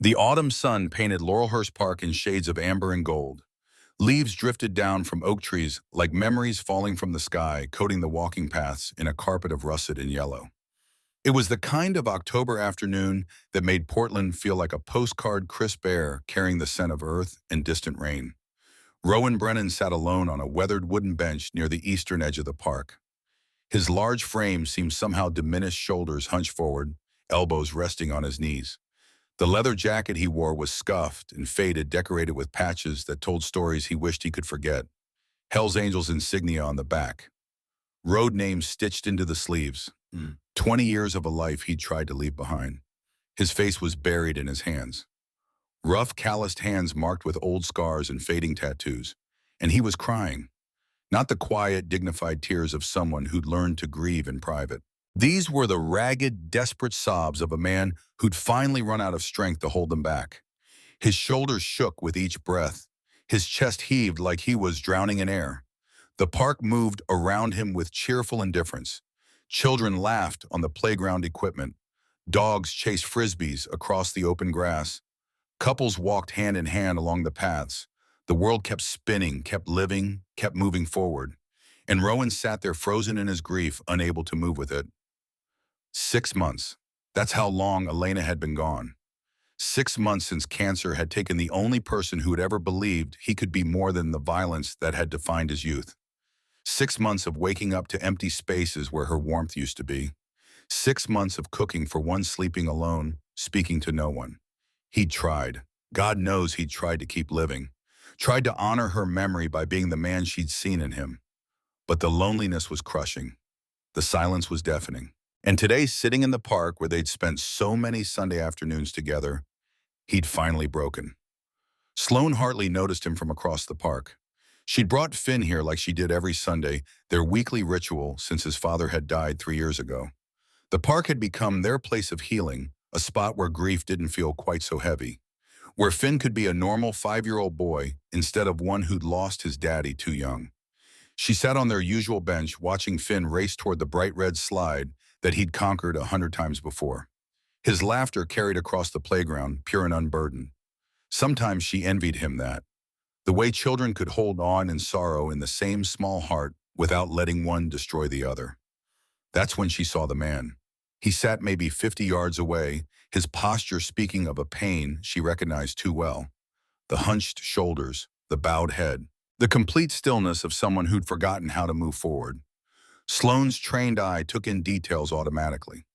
The autumn sun painted Laurelhurst Park in shades of amber and gold. Leaves drifted down from oak trees like memories falling from the sky, coating the walking paths in a carpet of russet and yellow. It was the kind of October afternoon that made Portland feel like a postcard crisp air carrying the scent of earth and distant rain. Rowan Brennan sat alone on a weathered wooden bench near the eastern edge of the park. His large frame seemed somehow diminished, shoulders hunched forward, elbows resting on his knees. The leather jacket he wore was scuffed and faded, decorated with patches that told stories he wished he could forget. Hell's Angels insignia on the back. Road names stitched into the sleeves. 20 years of a life he'd tried to leave behind. His face was buried in his hands. Rough, calloused hands marked with old scars and fading tattoos. And he was crying. Not the quiet, dignified tears of someone who'd learned to grieve in private. These were the ragged, desperate sobs of a man who'd finally run out of strength to hold them back. His shoulders shook with each breath. His chest heaved like he was drowning in air. The park moved around him with cheerful indifference. Children laughed on the playground equipment. Dogs chased frisbees across the open grass. Couples walked hand in hand along the paths. The world kept spinning, kept living, kept moving forward. And Rowan sat there frozen in his grief, unable to move with it. 6 months. That's how long Elena had been gone. 6 months since cancer had taken the only person who had ever believed he could be more than the violence that had defined his youth. 6 months of waking up to empty spaces where her warmth used to be. 6 months of cooking for one, sleeping alone, speaking to no one. He'd tried. God knows he'd tried to keep living. Tried to honor her memory by being the man she'd seen in him. But the loneliness was crushing. The silence was deafening. And today, sitting in the park where they'd spent so many Sunday afternoons together, he'd finally broken. Sloane Hartley noticed him from across the park. She'd brought Finn here like she did every Sunday, their weekly ritual since his father had died 3 years ago. The park had become their place of healing, a spot where grief didn't feel quite so heavy, where Finn could be a normal 5-year-old boy instead of one who'd lost his daddy too young. She sat on their usual bench, watching Finn race toward the bright red slide that he'd conquered 100 times before. His laughter carried across the playground, pure and unburdened. Sometimes she envied him that, the way children could hold on in sorrow in the same small heart without letting one destroy the other. That's when she saw the man. He sat maybe 50 yards away, his posture speaking of a pain she recognized too well. The hunched shoulders, the bowed head, the complete stillness of someone who'd forgotten how to move forward. Sloane's trained eye took in details automatically.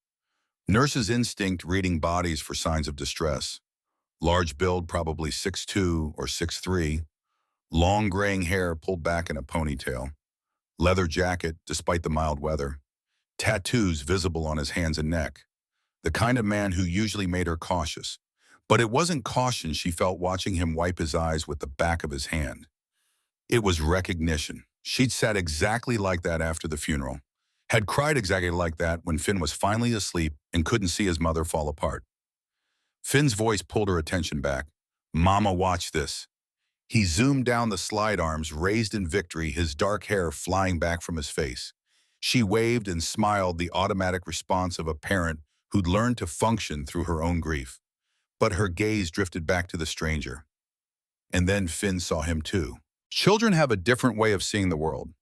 Nurse's instinct reading bodies for signs of distress. Large build, probably 6'2" or 6'3". Long graying hair pulled back in a ponytail. Leather jacket, despite the mild weather. Tattoos visible on his hands and neck. The kind of man who usually made her cautious. But it wasn't caution she felt watching him wipe his eyes with the back of his hand. It was recognition. She'd sat exactly like that after the funeral. Had cried exactly like that when Finn was finally asleep and couldn't see his mother fall apart. Finn's voice pulled her attention back. "Mama, watch this." He zoomed down the slide, arms raised in victory, his dark hair flying back from his face. She waved and smiled, the automatic response of a parent who'd learned to function through her own grief. But her gaze drifted back to the stranger. And then Finn saw him too. Children have a different way of seeing the world.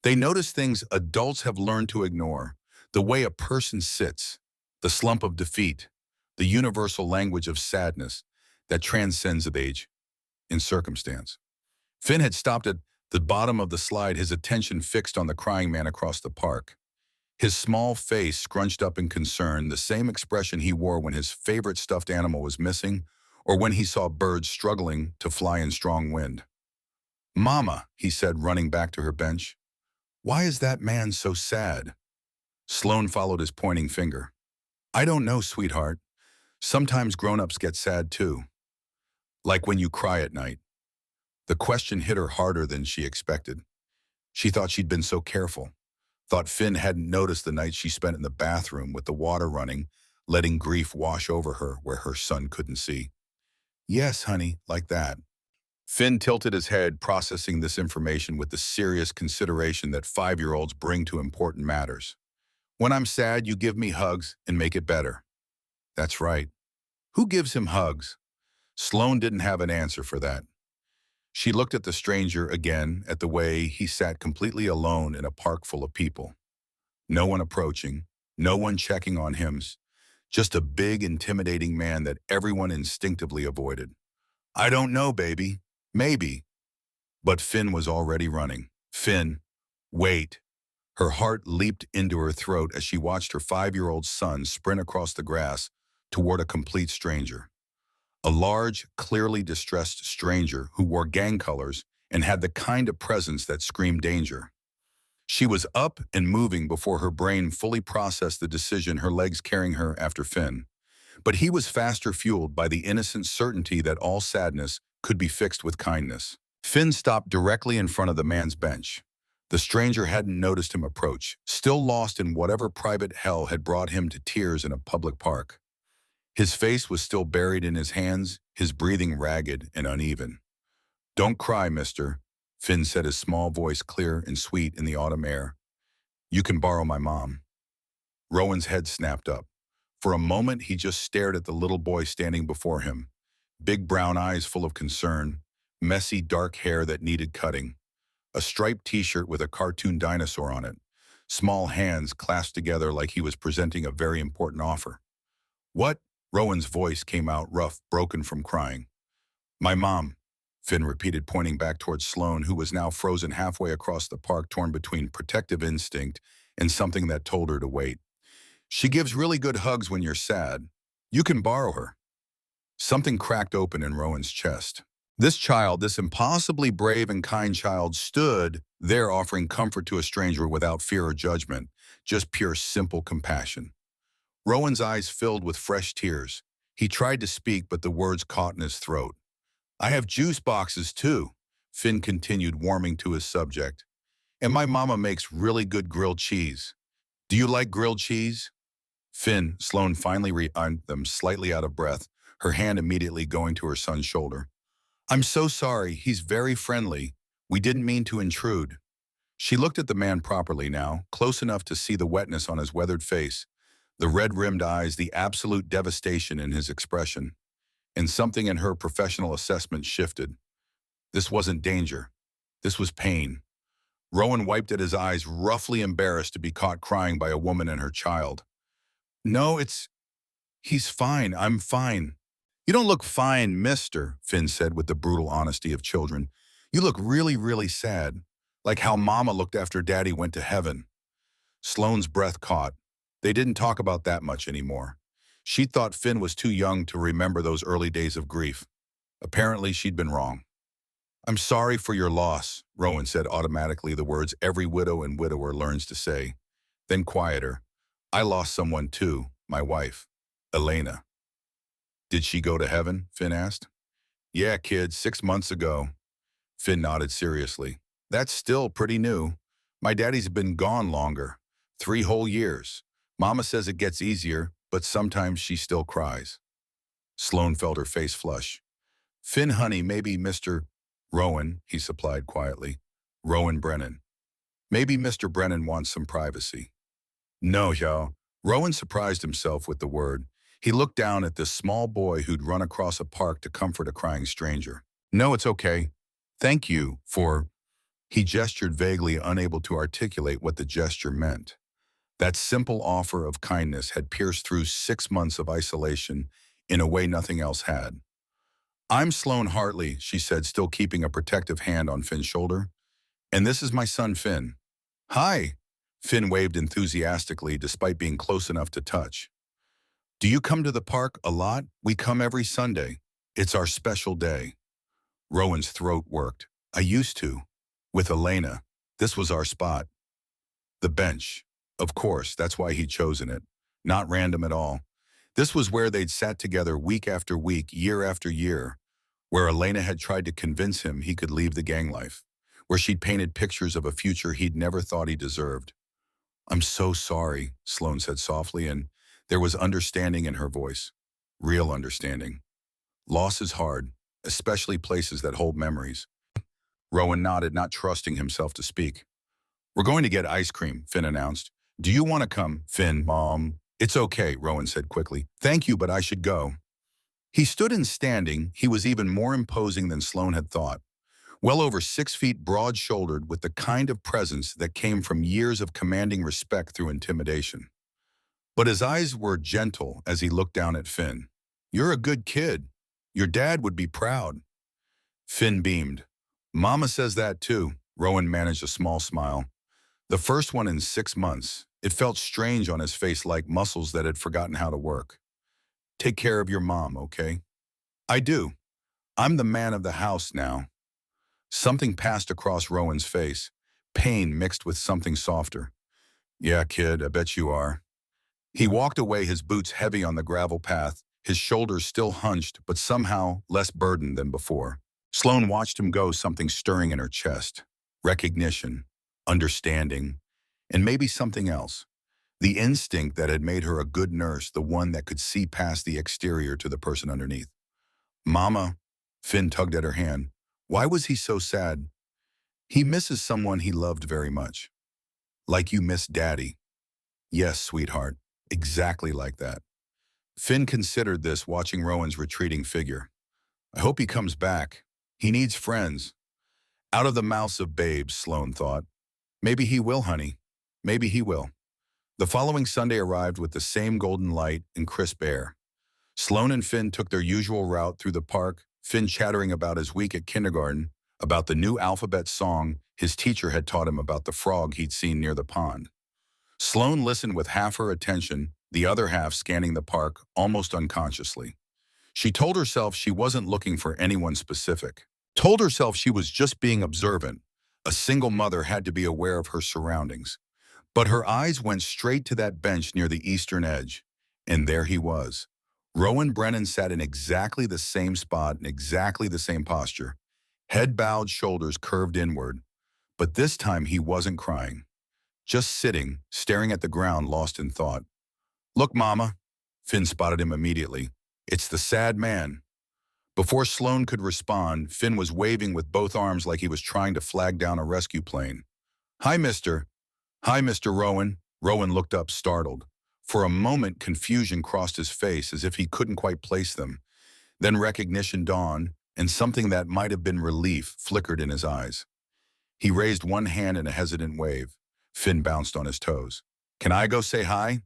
They notice things adults have learned to ignore. The way a person sits, the slump of defeat, the universal language of sadness that transcends age and circumstance. Finn had stopped at the bottom of the slide, his attention fixed on the crying man across the park. His small face scrunched up in concern, the same expression he wore when his favorite stuffed animal was missing or when he saw birds struggling to fly in strong wind. "Mama," he said, running back to her bench. "Why is that man so sad?" Sloane followed his pointing finger. "I don't know, sweetheart. Sometimes grown-ups get sad too. Like when you cry at night." The question hit her harder than she expected. She thought she'd been so careful. Thought Finn hadn't noticed the night she spent in the bathroom with the water running, letting grief wash over her where her son couldn't see. "Yes, honey, like that." Finn tilted his head, processing this information with the serious consideration that 5-year-olds bring to important matters. "When I'm sad, you give me hugs and make it better." "That's right." "Who gives him hugs?" Sloane didn't have an answer for that. She looked at the stranger again, at the way he sat completely alone in a park full of people. No one approaching, no one checking on him, just a big, intimidating man that everyone instinctively avoided. I don't know, baby. Maybe. But Finn was already running. Finn, wait. Her heart leaped into her throat as she watched her 5-year-old son sprint across the grass toward a complete stranger. A large, clearly distressed stranger who wore gang colors and had the kind of presence that screamed danger. She was up and moving before her brain fully processed the decision, her legs carrying her after Finn. But he was faster, fueled by the innocent certainty that all sadness could be fixed with kindness. Finn stopped directly in front of the man's bench. The stranger hadn't noticed him approach, still lost in whatever private hell had brought him to tears in a public park. His face was still buried in his hands, his breathing ragged and uneven. Don't cry, mister, Finn said, his small voice clear and sweet in the autumn air. You can borrow my mom. Rowan's head snapped up. For a moment, he just stared at the little boy standing before him. Big brown eyes full of concern, messy dark hair that needed cutting, a striped t-shirt with a cartoon dinosaur on it, small hands clasped together like he was presenting a very important offer. What? Rowan's voice came out rough, broken from crying. My mom, Finn repeated, pointing back towards Sloane, who was now frozen halfway across the park, torn between protective instinct and something that told her to wait. She gives really good hugs when you're sad. You can borrow her. Something cracked open in Rowan's chest. This child, this impossibly brave and kind child, stood there offering comfort to a stranger without fear or judgment, just pure, simple compassion. Rowan's eyes filled with fresh tears. He tried to speak, but the words caught in his throat. I have juice boxes too, Finn continued, warming to his subject. And my mama makes really good grilled cheese. Do you like grilled cheese? Finn, Sloane finally re-eyed them, slightly out of breath, her hand immediately going to her son's shoulder. I'm so sorry, he's very friendly. We didn't mean to intrude. She looked at the man properly now, close enough to see the wetness on his weathered face, the red-rimmed eyes, the absolute devastation in his expression. And something in her professional assessment shifted. This wasn't danger. This was pain. Rowan wiped at his eyes, roughly embarrassed to be caught crying by a woman and her child. No, he's fine. I'm fine. You don't look fine, mister, Finn said with the brutal honesty of children. You look really, really sad, like how Mama looked after Daddy went to heaven. Sloane's breath caught. They didn't talk about that much anymore. She thought Finn was too young to remember those early days of grief. Apparently, she'd been wrong. I'm sorry for your loss, Rowan said, automatically, the words every widow and widower learns to say. Then quieter. I lost someone too, my wife, Elena. Did she go to heaven? Finn asked. Yeah, kid, 6 months ago. Finn nodded seriously. That's still pretty new. My daddy's been gone longer. 3 whole years. Mama says it gets easier, but sometimes she still cries. Sloane felt her face flush. Finn, honey, maybe Mr. Rowan, he supplied quietly. Rowan Brennan. Maybe Mr. Brennan wants some privacy. No, yo. Rowan surprised himself with the word. He looked down at this small boy who'd run across a park to comfort a crying stranger. No, it's okay. Thank you for... He gestured vaguely, unable to articulate what the gesture meant. That simple offer of kindness had pierced through 6 months of isolation in a way nothing else had. I'm Sloane Hartley, she said, still keeping a protective hand on Finn's shoulder. And this is my son, Finn. Hi, Finn waved enthusiastically despite being close enough to touch. Do you come to the park a lot? We come every Sunday. It's our special day. Rowan's throat worked. I used to. With Elena. This was our spot. The bench. Of course, that's why he'd chosen it. Not random at all. This was where they'd sat together week after week, year after year, where Elena had tried to convince him he could leave the gang life, where she'd painted pictures of a future he'd never thought he deserved. I'm so sorry, Sloane said softly, and there was understanding in her voice. Real understanding. Loss is hard, especially places that hold memories. Rowan nodded, not trusting himself to speak. We're going to get ice cream, Finn announced. Do you want to come, Finn, Mom? It's okay, Rowan said quickly. Thank you, but I should go. He stood in standing. He was even more imposing than Sloane had thought. Well over 6 feet broad-shouldered with the kind of presence that came from years of commanding respect through intimidation. But his eyes were gentle as he looked down at Finn. "You're a good kid. Your dad would be proud." Finn beamed. "Mama says that too." Rowan managed a small smile. The first one in 6 months. It felt strange on his face, like muscles that had forgotten how to work. "Take care of your mom, okay?" "I do. I'm the man of the house now." Something passed across Rowan's face, pain mixed with something softer. "Yeah, kid, I bet you are." He walked away, his boots heavy on the gravel path, his shoulders still hunched, but somehow less burdened than before. Sloane watched him go, something stirring in her chest. Recognition, understanding, and maybe something else. The instinct that had made her a good nurse, the one that could see past the exterior to the person underneath. "Mama," Finn tugged at her hand. Why was he so sad? "He misses someone he loved very much." "Like you miss Daddy." "Yes, sweetheart. Exactly like that." Finn considered this, watching Rowan's retreating figure. "I hope he comes back. He needs friends." Out of the mouths of babes, Sloane thought. Maybe he will, honey. Maybe he will. The following Sunday arrived with the same golden light and crisp air. Sloane and Finn took their usual route through the park, Finn chattering about his week at kindergarten, about the new alphabet song his teacher had taught him, about the frog he'd seen near the pond. Sloane listened with half her attention, the other half scanning the park almost unconsciously. She told herself she wasn't looking for anyone specific. Told herself she was just being observant. A single mother had to be aware of her surroundings. But her eyes went straight to that bench near the eastern edge. And there he was. Rowan Brennan sat in exactly the same spot in exactly the same posture. Head bowed, shoulders curved inward. But this time he wasn't crying. Just sitting, staring at the ground, lost in thought. "Look, Mama." Finn spotted him immediately. "It's the sad man." Before Sloane could respond, Finn was waving with both arms like he was trying to flag down a rescue plane. "Hi, Mr. Hi, Mr. Rowan." Rowan looked up, startled. For a moment, confusion crossed his face as if he couldn't quite place them. Then recognition dawned, and something that might have been relief flickered in his eyes. He raised one hand in a hesitant wave. Finn bounced on his toes. "Can I go say hi?"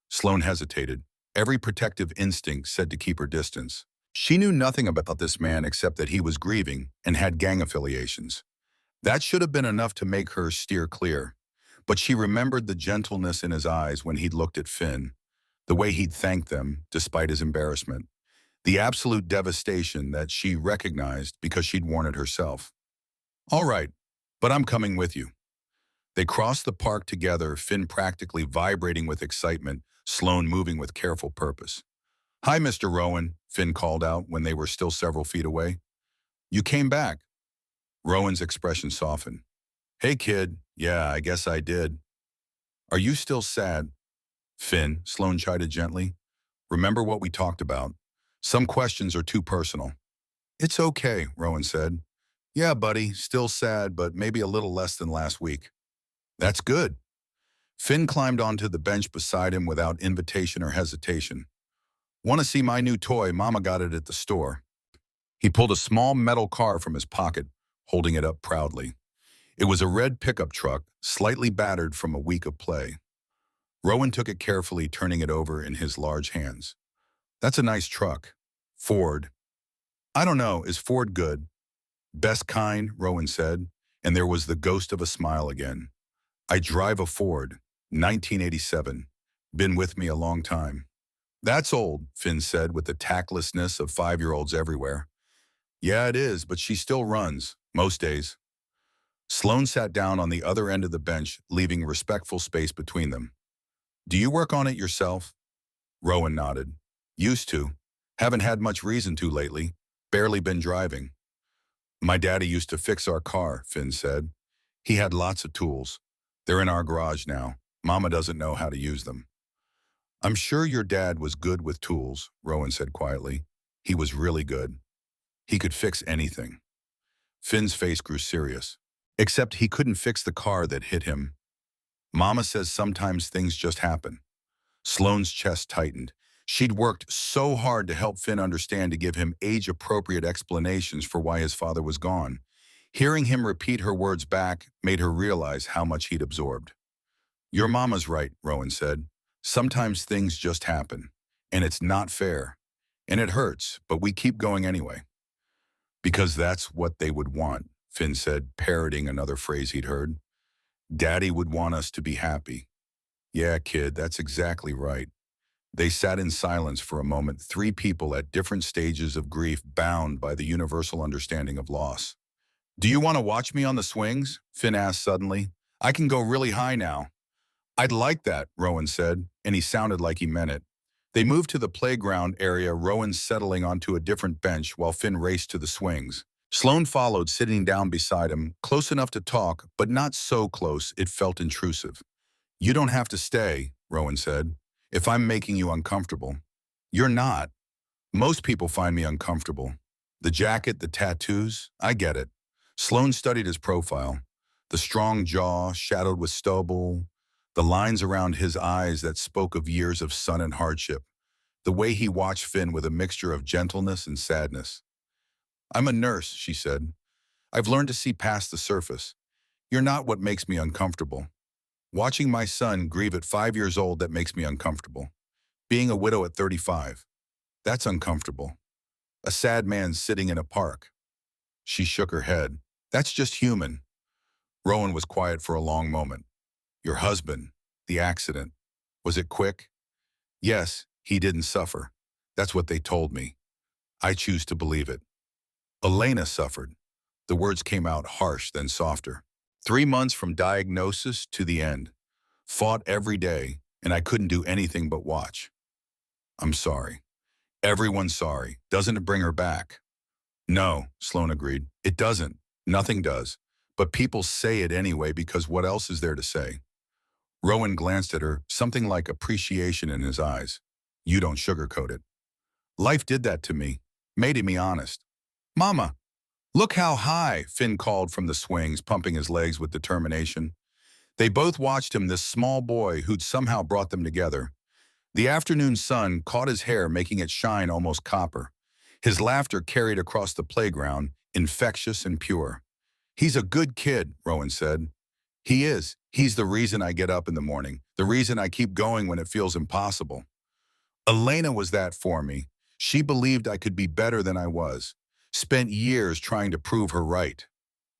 Sloane hesitated. Every protective instinct said to keep her distance. She knew nothing about this man except that he was grieving and had gang affiliations. That should have been enough to make her steer clear. But she remembered the gentleness in his eyes when he'd looked at Finn, the way he'd thanked them despite his embarrassment, the absolute devastation that she recognized because she'd worn it herself. "All right, but I'm coming with you." They crossed the park together, Finn practically vibrating with excitement, Sloane moving with careful purpose. "Hi, Mr. Rowan," Finn called out when they were still several feet away. "You came back." Rowan's expression softened. "Hey, kid. Yeah, I guess I did." "Are you still sad?" "Finn," Sloane chided gently. "Remember what we talked about. Some questions are too personal." "It's okay," Rowan said. "Yeah, buddy, still sad, but maybe a little less than last week." "That's good." Finn climbed onto the bench beside him without invitation or hesitation. "Want to see my new toy? Mama got it at the store." He pulled a small metal car from his pocket, holding it up proudly. It was a red pickup truck, slightly battered from a week of play. Rowan took it carefully, turning it over in his large hands. "That's a nice truck." "Ford." "I don't know, is Ford good?" "Best kind," Rowan said, and there was the ghost of a smile again. "I drive a Ford, 1987. Been with me a long time." "That's old," Finn said with the tactlessness of 5-year-olds everywhere. "Yeah, it is, but she still runs, most days." Sloane sat down on the other end of the bench, leaving respectful space between them. "Do you work on it yourself?" Rowan nodded. "Used to. Haven't had much reason to lately. Barely been driving." "My daddy used to fix our car," Finn said. "He had lots of tools. They're in our garage now. Mama doesn't know how to use them." "I'm sure your dad was good with tools," Rowan said quietly. "He was really good. He could fix anything." Finn's face grew serious. "Except he couldn't fix the car that hit him. Mama says sometimes things just happen." Sloane's chest tightened. She'd worked so hard to help Finn understand, to give him age-appropriate explanations for why his father was gone. Hearing him repeat her words back made her realize how much he'd absorbed. "Your mama's right," Rowan said. "Sometimes things just happen, and it's not fair. And it hurts, but we keep going anyway." "Because that's what they would want," Finn said, parroting another phrase he'd heard. "Daddy would want us to be happy." "Yeah, kid, that's exactly right." They sat in silence for a moment, three people at different stages of grief, bound by the universal understanding of loss. "Do you want to watch me on the swings?" Finn asked suddenly. "I can go really high now." "I'd like that," Rowan said, and he sounded like he meant it. They moved to the playground area, Rowan settling onto a different bench while Finn raced to the swings. Sloane followed, sitting down beside him, close enough to talk, but not so close it felt intrusive. "You don't have to stay," Rowan said, "if I'm making you uncomfortable." "You're not. Most people find me uncomfortable. The jacket, the tattoos, I get it." Sloane studied his profile. The strong jaw, shadowed with stubble, the lines around his eyes that spoke of years of sun and hardship, the way he watched Finn with a mixture of gentleness and sadness. "I'm a nurse," she said. "I've learned to see past the surface. You're not what makes me uncomfortable. Watching my son grieve at 5 years old, that makes me uncomfortable. Being a widow at 35, that's uncomfortable. A sad man sitting in a park." She shook her head. "That's just human." Rowan was quiet for a long moment. "Your husband, the accident, was it quick?" "Yes, he didn't suffer. That's what they told me. I choose to believe it." "Elena suffered." The words came out harsh, then softer. "3 months from diagnosis to the end. Fought every day, and I couldn't do anything but watch." "I'm sorry." "Everyone's sorry. Doesn't it bring her back?" "No," Sloane agreed. "It doesn't. Nothing does. But people say it anyway, because what else is there to say?" Rowan glanced at her, something like appreciation in his eyes. "You don't sugarcoat it." "Life did that to me. Made me honest." "Mama, look how high," Finn called from the swings, pumping his legs with determination. They both watched him, this small boy who'd somehow brought them together. The afternoon sun caught his hair, making it shine almost copper. His laughter carried across the playground, infectious and pure. "He's a good kid," Rowan said. "He is. He's the reason I get up in the morning, the reason I keep going when it feels impossible. Elena was that for me. She believed I could be better than I was. Spent years trying to prove her right."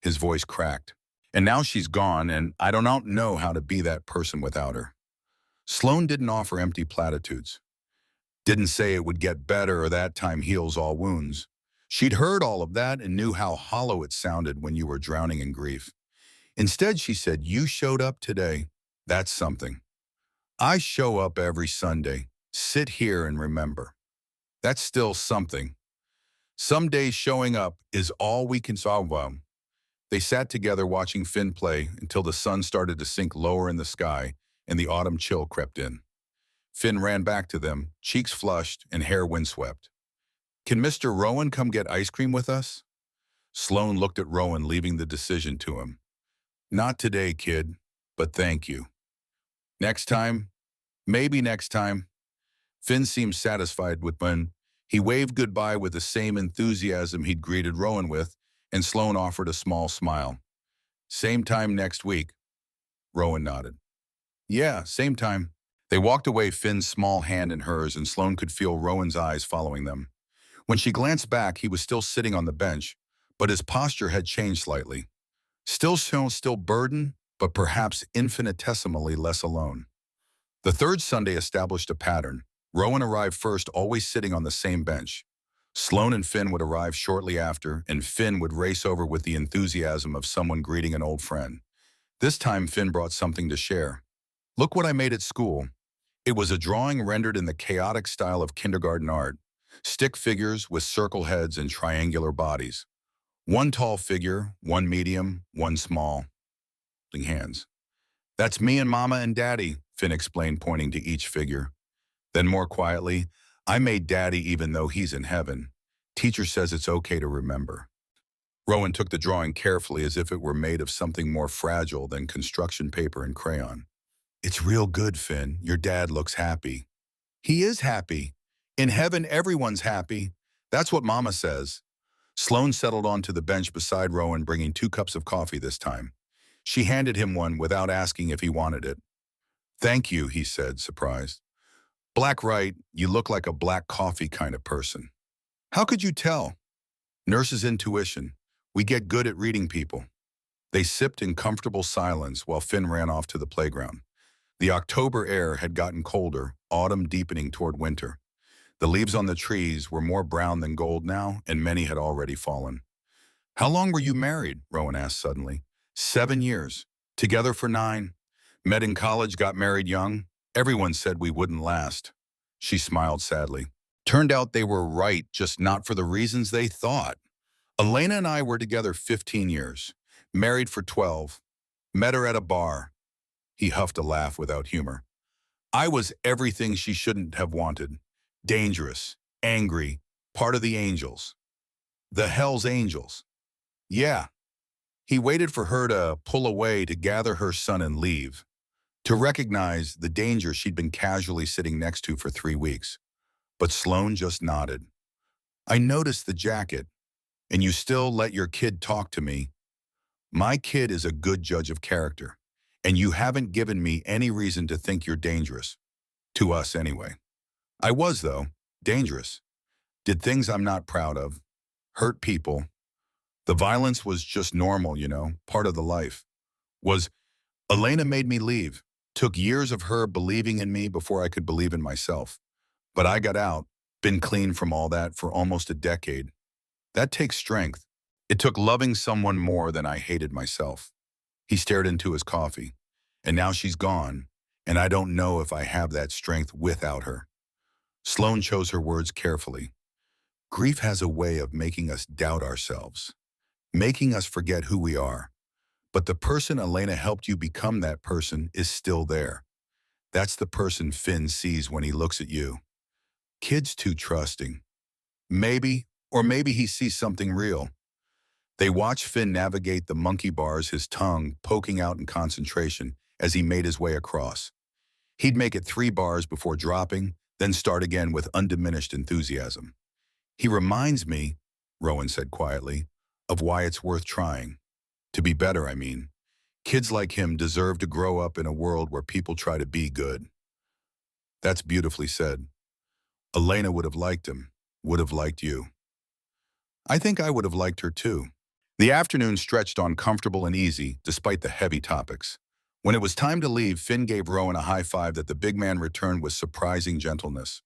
His voice cracked. "And now she's gone, and I don't know how to be that person without her." Sloane didn't offer empty platitudes. Didn't say it would get better or that time heals all wounds. She'd heard all of that and knew how hollow it sounded when you were drowning in grief. Instead, she said, "You showed up today. That's something. I show up every Sunday. Sit here and remember. That's still something. Some days showing up is all we can solve." They sat together watching Finn play until the sun started to sink lower in the sky and the autumn chill crept in. Finn ran back to them, cheeks flushed and hair windswept. "Can Mr. Rowan come get ice cream with us?" Sloane looked at Rowan, leaving the decision to him. "Not today, kid, but thank you. Next time, maybe next time." Finn seemed satisfied with when he waved goodbye with the same enthusiasm he'd greeted Rowan with, and Sloane offered a small smile. "Same time next week." Rowan nodded. "Yeah, same time." They walked away, Finn's small hand in hers, and Sloane could feel Rowan's eyes following them. When she glanced back, he was still sitting on the bench, but his posture had changed slightly. Still burdened, but perhaps infinitesimally less alone. The third Sunday established a pattern. Rowan arrived first, always sitting on the same bench. Sloane and Finn would arrive shortly after, and Finn would race over with the enthusiasm of someone greeting an old friend. This time, Finn brought something to share. "Look what I made at school." It was a drawing rendered in the chaotic style of kindergarten art. Stick figures with circle heads and triangular bodies. One tall figure, one medium, one small. Holding hands. "That's me and Mama and Daddy," Finn explained, pointing to each figure. Then more quietly, "I made Daddy even though he's in heaven. Teacher says it's okay to remember." Rowan took the drawing carefully, as if it were made of something more fragile than construction paper and crayon. "It's real good, Finn. Your dad looks happy." "He is happy." In heaven, everyone's happy. That's what Mama says. Sloane settled onto the bench beside Rowan, bringing 2 cups of coffee this time. She handed him one without asking if he wanted it. Thank you, he said, surprised. Black right, you look like a black coffee kind of person. How could you tell? Nurse's intuition. We get good at reading people. They sipped in comfortable silence while Finn ran off to the playground. The October air had gotten colder, autumn deepening toward winter. The leaves on the trees were more brown than gold now, and many had already fallen. How long were you married? Rowan asked suddenly. 7 years. Together for 9. Met in college, got married young. Everyone said we wouldn't last. She smiled sadly. Turned out they were right, just not for the reasons they thought. Elena and I were together 15 years. Married for 12. Met her at a bar. He huffed a laugh without humor. I was everything she shouldn't have wanted. Dangerous, angry, part of the angels. The Hell's Angels. Yeah. He waited for her to pull away to gather her son and leave, to recognize the danger she'd been casually sitting next to for 3 weeks. But Sloane just nodded. I noticed the jacket, and you still let your kid talk to me. My kid is a good judge of character, and you haven't given me any reason to think you're dangerous. To us, anyway. I was, though, dangerous. Did things I'm not proud of. Hurt people. The violence was just normal, part of the life. Elena made me leave. Took years of her believing in me before I could believe in myself. But I got out, been clean from all that for almost a decade. That takes strength. It took loving someone more than I hated myself. He stared into his coffee. And now she's gone, and I don't know if I have that strength without her. Sloane chose her words carefully. Grief has a way of making us doubt ourselves, making us forget who we are. But the person Elena helped you become, that person is still there. That's the person Finn sees when he looks at you. Kid's too trusting. Maybe, or maybe he sees something real. They watched Finn navigate the monkey bars, his tongue poking out in concentration as he made his way across. He'd make it 3 bars before dropping, then start again with undiminished enthusiasm. He reminds me, Rowan said quietly, of why it's worth trying. To be better, I mean. Kids like him deserve to grow up in a world where people try to be good. That's beautifully said. Elena would have liked him, would have liked you. I think I would have liked her too. The afternoon stretched on comfortable and easy, despite the heavy topics. When it was time to leave, Finn gave Rowan a high five that the big man returned with surprising gentleness.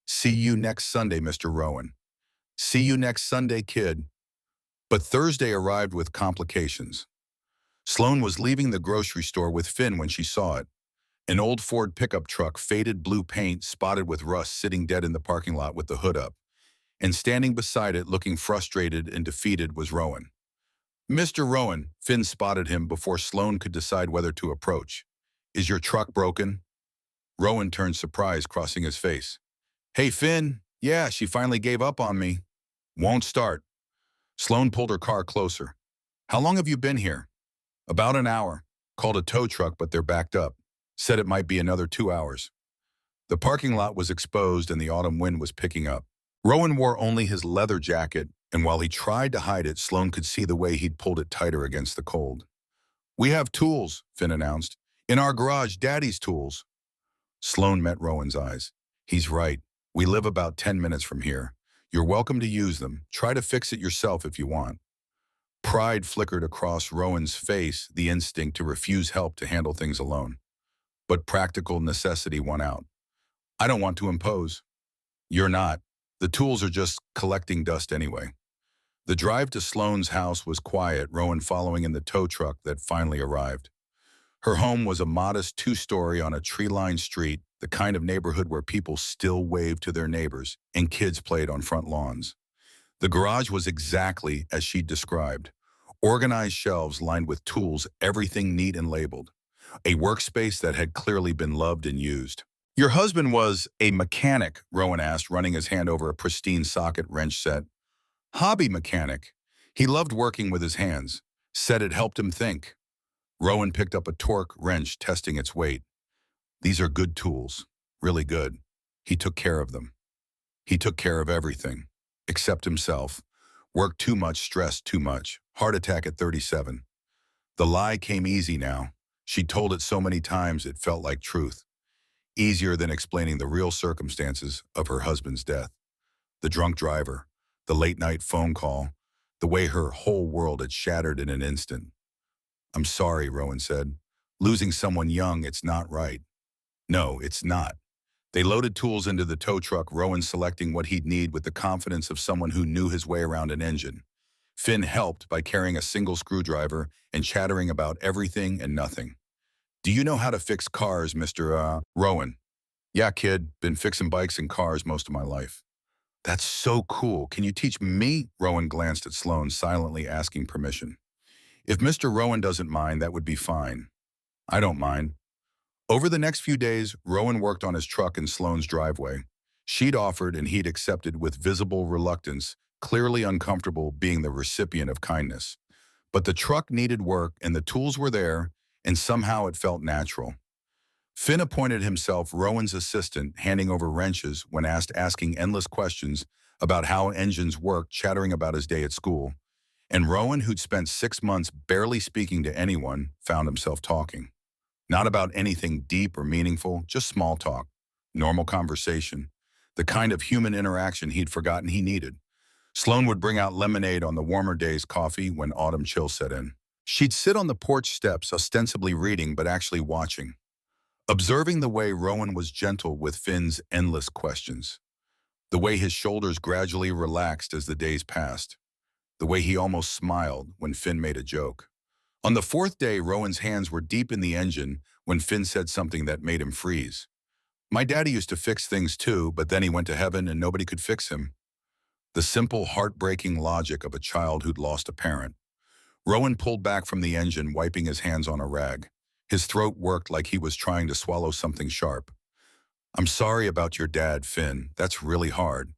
See you next Sunday, Mr. Rowan. See you next Sunday, kid. But Thursday arrived with complications. Sloane was leaving the grocery store with Finn when she saw it. An old Ford pickup truck, faded blue paint, spotted with rust, sitting dead in the parking lot with the hood up. And standing beside it, looking frustrated and defeated, was Rowan. Mr. Rowan, Finn spotted him before Sloane could decide whether to approach. Is your truck broken? Rowan turned surprised, crossing his face. Hey, Finn. Yeah, she finally gave up on me. Won't start. Sloane pulled her car closer. How long have you been here? About an hour. Called a tow truck, but they're backed up. Said it might be another 2 hours. The parking lot was exposed and the autumn wind was picking up. Rowan wore only his leather jacket, and while he tried to hide it, Sloane could see the way he'd pulled it tighter against the cold. We have tools, Finn announced. In our garage, Daddy's tools. Sloane met Rowan's eyes. He's right. We live about 10 minutes from here. You're welcome to use them. Try to fix it yourself if you want. Pride flickered across Rowan's face, the instinct to refuse help to handle things alone. But practical necessity won out. I don't want to impose. You're not. The tools are just collecting dust anyway. The drive to Sloane's house was quiet, Rowan following in the tow truck that finally arrived. Her home was a modest 2-story on a tree-lined street, the kind of neighborhood where people still waved to their neighbors and kids played on front lawns. The garage was exactly as she'd described. Organized shelves lined with tools, everything neat and labeled. A workspace that had clearly been loved and used. Your husband was a mechanic, Rowan asked, running his hand over a pristine socket wrench set. Hobby mechanic. He loved working with his hands. Said it helped him think. Rowan picked up a torque wrench, testing its weight. These are good tools. Really good. He took care of them. He took care of everything, except himself. Worked too much, stressed too much. Heart attack at 37. The lie came easy now. She told it so many times it felt like truth. Easier than explaining the real circumstances of her husband's death. The drunk driver, the late-night phone call, the way her whole world had shattered in an instant. "I'm sorry," Rowan said. "Losing someone young, it's not right." "No, it's not." They loaded tools into the tow truck, Rowan selecting what he'd need with the confidence of someone who knew his way around an engine. Finn helped by carrying a single screwdriver and chattering about everything and nothing. "Do you know how to fix cars, Mr. Rowan?" "Yeah, kid. Been fixing bikes and cars most of my life." "That's so cool. Can you teach me?" Rowan glanced at Sloane, silently asking permission. "If Mr. Rowan doesn't mind, that would be fine." "I don't mind." Over the next few days, Rowan worked on his truck in Sloane's driveway. She'd offered and he'd accepted with visible reluctance, clearly uncomfortable being the recipient of kindness. But the truck needed work and the tools were there, and somehow it felt natural. Finn appointed himself Rowan's assistant, handing over wrenches when asked, asking endless questions about how engines worked, chattering about his day at school. And Rowan, who'd spent 6 months barely speaking to anyone, found himself talking. Not about anything deep or meaningful, just small talk, normal conversation, the kind of human interaction he'd forgotten he needed. Sloane would bring out lemonade on the warmer days, coffee when autumn chill set in. She'd sit on the porch steps, ostensibly reading but actually watching, observing the way Rowan was gentle with Finn's endless questions, the way his shoulders gradually relaxed as the days passed, the way he almost smiled when Finn made a joke. On the fourth day, Rowan's hands were deep in the engine when Finn said something that made him freeze. "My daddy used to fix things too, but then he went to heaven and nobody could fix him." The simple, heartbreaking logic of a child who'd lost a parent. Rowan pulled back from the engine, wiping his hands on a rag. His throat worked like he was trying to swallow something sharp. "I'm sorry about your dad, Finn. That's really hard."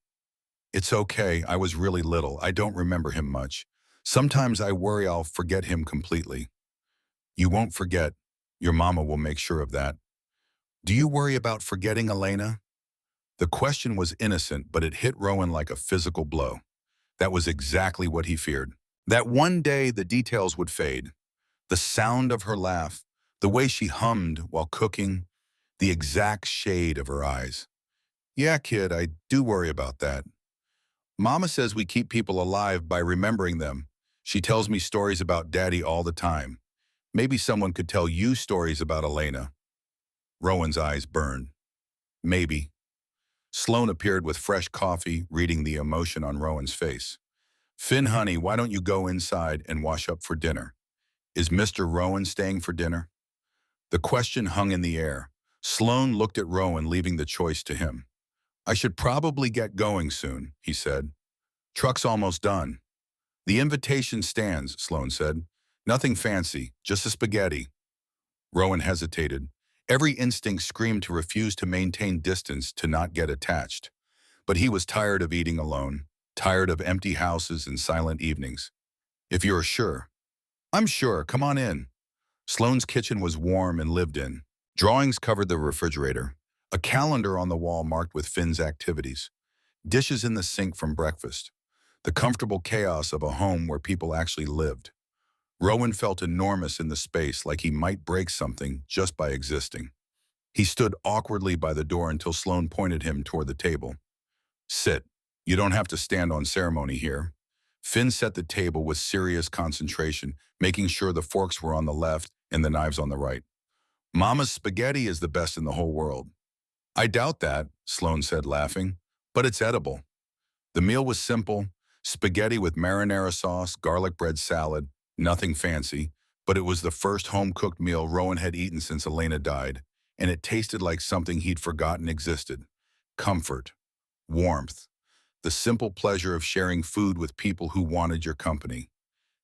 "It's okay. I was really little. I don't remember him much. Sometimes I worry I'll forget him completely." "You won't forget. Your mama will make sure of that." "Do you worry about forgetting Elena?" The question was innocent, but it hit Rowan like a physical blow. That was exactly what he feared. That one day the details would fade. The sound of her laugh, the way she hummed while cooking, the exact shade of her eyes. "Yeah, kid, I do worry about that. Mama says we keep people alive by remembering them. She tells me stories about Daddy all the time. Maybe someone could tell you stories about Elena." Rowan's eyes burned. "Maybe." Sloane appeared with fresh coffee, reading the emotion on Rowan's face. "Finn, honey, why don't you go inside and wash up for dinner?" "Is Mr. Rowan staying for dinner?" The question hung in the air. Sloane looked at Rowan, leaving the choice to him. "I should probably get going soon," he said. "Truck's almost done." "The invitation stands," Sloane said. "Nothing fancy, just a spaghetti." Rowan hesitated. Every instinct screamed to refuse to maintain distance, to not get attached. But he was tired of eating alone, tired of empty houses and silent evenings. "If you're sure." "I'm sure. Come on in." Sloane's kitchen was warm and lived in. Drawings covered the refrigerator. A calendar on the wall marked with Finn's activities. Dishes in the sink from breakfast. The comfortable chaos of a home where people actually lived. Rowan felt enormous in the space, like he might break something just by existing. He stood awkwardly by the door until Sloane pointed him toward the table. "Sit. You don't have to stand on ceremony here." Finn set the table with serious concentration, making sure the forks were on the left and the knives on the right. "Mama's spaghetti is the best in the whole world." "I doubt that," Sloane said, laughing, "but it's edible." The meal was simple: spaghetti with marinara sauce, garlic bread salad, nothing fancy, but it was the first home-cooked meal Rowan had eaten since Elena died, and it tasted like something he'd forgotten existed. Comfort, warmth, the simple pleasure of sharing food with people who wanted your company.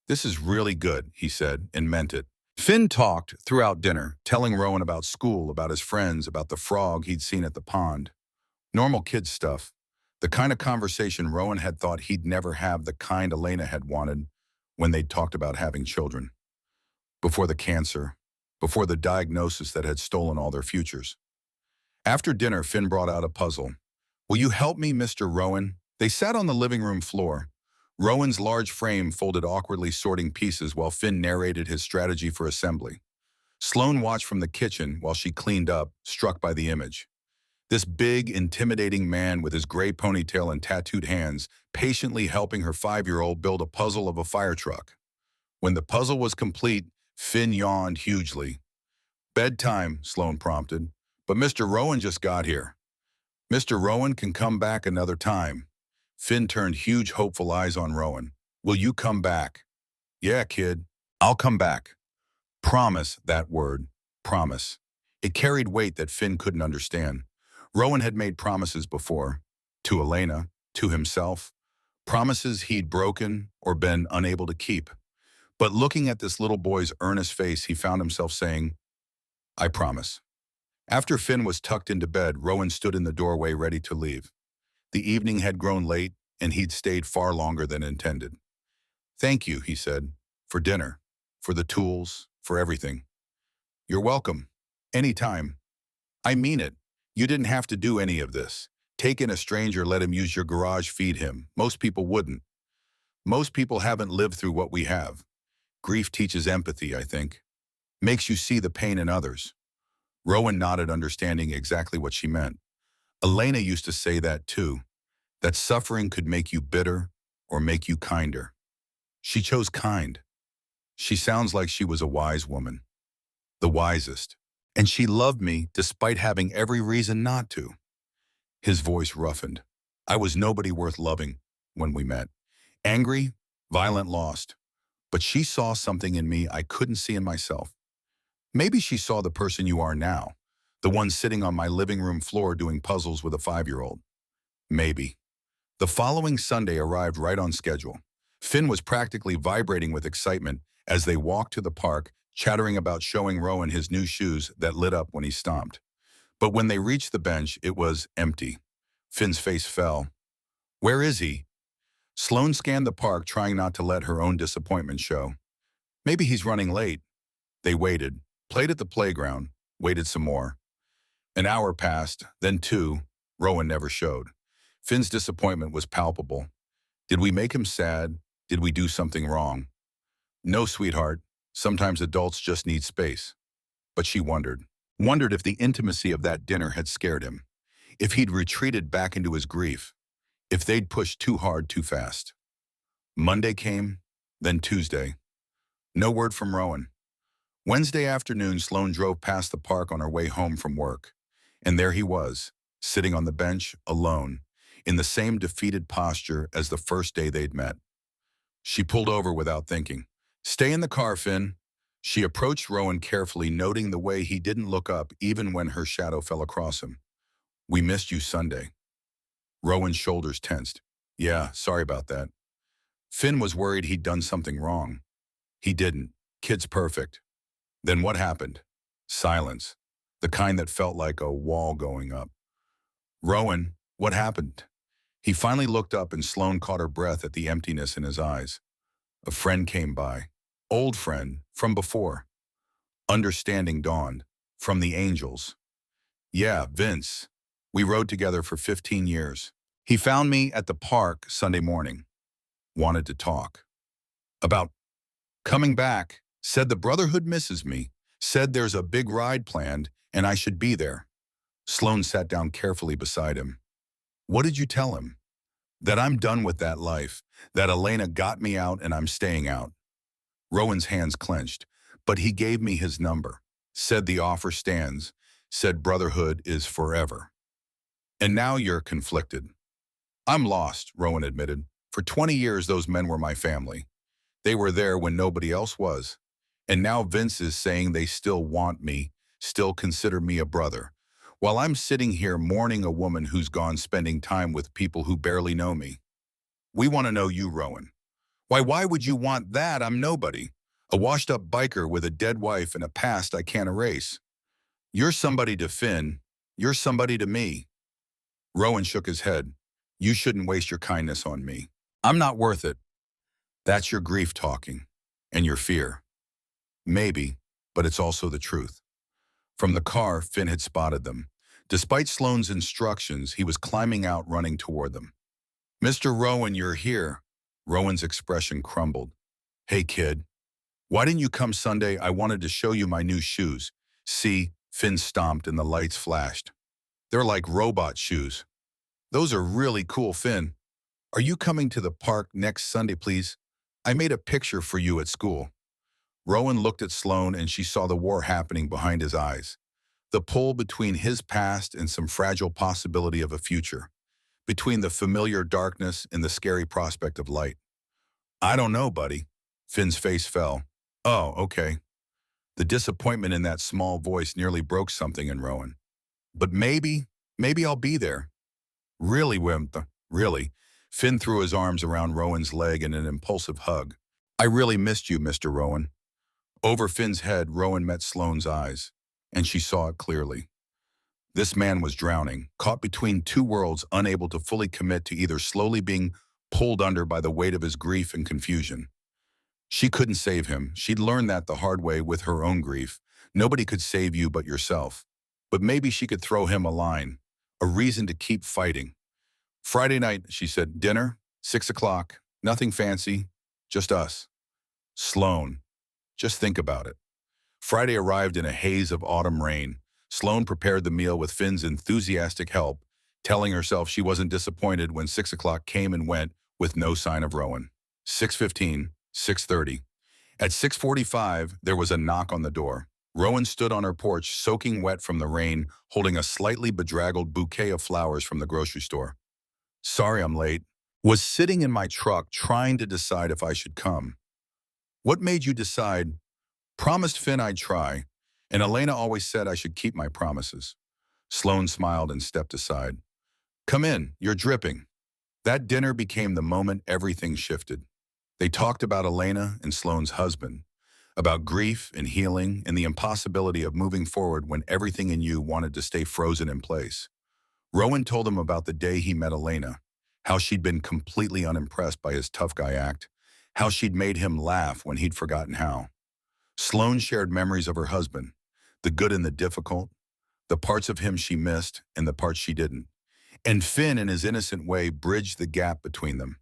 "This is really good," he said, and meant it. Finn talked throughout dinner, telling Rowan about school, about his friends, about the frog he'd seen at the pond. Normal kid stuff. The kind of conversation Rowan had thought he'd never have, the kind Elena had wanted when they'd talked about having children. Before the cancer, before the diagnosis that had stolen all their futures. After dinner, Finn brought out a puzzle. Will you help me, Mr. Rowan? They sat on the living room floor, Rowan's large frame folded awkwardly sorting pieces while Finn narrated his strategy for assembly. Sloane watched from the kitchen while she cleaned up, struck by the image. This big, intimidating man with his gray ponytail and tattooed hands patiently helping her 5-year-old build a puzzle of a fire truck. When the puzzle was complete, Finn yawned hugely. Bedtime, Sloane prompted. But Mr. Rowan just got here. Mr. Rowan can come back another time. Finn turned huge, hopeful eyes on Rowan. Will you come back? Yeah, kid. I'll come back. Promise, that word. Promise. It carried weight that Finn couldn't understand. Rowan had made promises before. To Elena, to himself. Promises he'd broken or been unable to keep. But looking at this little boy's earnest face, he found himself saying, I promise. After Finn was tucked into bed, Rowan stood in the doorway ready to leave. The evening had grown late, and he'd stayed far longer than intended. Thank you, he said, for dinner, for the tools, for everything. You're welcome. Anytime. I mean it. You didn't have to do any of this. Take in a stranger, let him use your garage, feed him. Most people wouldn't. Most people haven't lived through what we have. Grief teaches empathy, I think. Makes you see the pain in others. Rowan nodded, understanding exactly what she meant. Elena used to say that too, that suffering could make you bitter or make you kinder. She chose kind. She sounds like she was a wise woman, the wisest. And she loved me despite having every reason not to. His voice roughened. I was nobody worth loving when we met. Angry, violent, lost. But she saw something in me I couldn't see in myself. Maybe she saw the person you are now, the one sitting on my living room floor doing puzzles with a 5-year-old. Maybe. The following Sunday arrived right on schedule. Finn was practically vibrating with excitement as they walked to the park, chattering about showing Rowan his new shoes that lit up when he stomped. But when they reached the bench, it was empty. Finn's face fell. Where is he? Sloane scanned the park, trying not to let her own disappointment show. Maybe he's running late. They waited, played at the playground, waited some more. An hour passed, then 2. Rowan never showed. Finn's disappointment was palpable. Did we make him sad? Did we do something wrong? No, sweetheart. Sometimes adults just need space. But she wondered if the intimacy of that dinner had scared him, if he'd retreated back into his grief, if they'd pushed too hard too fast. Monday came, then Tuesday. No word from Rowan. Wednesday afternoon, Sloane drove past the park on her way home from work. And there he was, sitting on the bench, alone, in the same defeated posture as the first day they'd met. She pulled over without thinking. Stay in the car, Finn. She approached Rowan carefully, noting the way he didn't look up even when her shadow fell across him. We missed you Sunday. Rowan's shoulders tensed. Yeah, sorry about that. Finn was worried he'd done something wrong. He didn't. Kid's perfect. Then what happened? Silence. The kind that felt like a wall going up. Rowan, what happened? He finally looked up and Sloane caught her breath at the emptiness in his eyes. A friend came by. Old friend, from before. Understanding dawned. From the angels. Yeah, Vince. We rode together for 15 years. He found me at the park Sunday morning. Wanted to talk. About coming back. Said the brotherhood misses me. Said there's a big ride planned and I should be there. Sloane sat down carefully beside him. What did you tell him? That I'm done with that life. That Elena got me out and I'm staying out. Rowan's hands clenched, but he gave me his number. Said the offer stands. Said brotherhood is forever. And now you're conflicted. I'm lost, Rowan admitted. For 20 years, those men were my family. They were there when nobody else was. And now Vince is saying they still want me, still consider me a brother, while I'm sitting here mourning a woman who's gone spending time with people who barely know me. We want to know you, Rowan. Why would you want that? I'm nobody. A washed-up biker with a dead wife and a past I can't erase. You're somebody to Finn. You're somebody to me. Rowan shook his head. You shouldn't waste your kindness on me. I'm not worth it. That's your grief talking. And your fear. Maybe, but it's also the truth. From the car, Finn had spotted them. Despite Sloane's instructions, he was climbing out, running toward them. "Mr. Rowan, you're here." Rowan's expression crumbled. "Hey, kid. Why didn't you come Sunday? I wanted to show you my new shoes." "See," Finn stomped and the lights flashed. "They're like robot shoes." "Those are really cool, Finn. Are you coming to the park next Sunday, please? I made a picture for you at school." Rowan looked at Sloane and she saw the war happening behind his eyes. The pull between his past and some fragile possibility of a future. Between the familiar darkness and the scary prospect of light. "I don't know, buddy." Finn's face fell. "Oh, okay." The disappointment in that small voice nearly broke something in Rowan. "But maybe I'll be there." "Really, Wimp? Really?" Finn threw his arms around Rowan's leg in an impulsive hug. "I really missed you, Mr. Rowan." Over Finn's head, Rowan met Sloane's eyes, and she saw it clearly. This man was drowning, caught between two worlds, unable to fully commit to either, slowly being pulled under by the weight of his grief and confusion. She couldn't save him. She'd learned that the hard way with her own grief. Nobody could save you but yourself. But maybe she could throw him a line, a reason to keep fighting. "Friday night," she said, "dinner, 6 o'clock, nothing fancy, just us." Sloane. Just think about it. Friday arrived in a haze of autumn rain. Sloane prepared the meal with Finn's enthusiastic help, telling herself she wasn't disappointed when 6 o'clock came and went with no sign of Rowan. 6:15, 6:30. At 6:45, there was a knock on the door. Rowan stood on her porch, soaking wet from the rain, holding a slightly bedraggled bouquet of flowers from the grocery store. "Sorry I'm late. Was sitting in my truck trying to decide if I should come." "What made you decide?" "Promised Finn I'd try, and Elena always said I should keep my promises." Sloane smiled and stepped aside. "Come in, you're dripping." That dinner became the moment everything shifted. They talked about Elena and Sloane's husband, about grief and healing and the impossibility of moving forward when everything in you wanted to stay frozen in place. Rowan told him about the day he met Elena, how she'd been completely unimpressed by his tough guy act, how she'd made him laugh when he'd forgotten how. Sloane shared memories of her husband, the good and the difficult, the parts of him she missed and the parts she didn't. And Finn, in his innocent way, bridged the gap between them,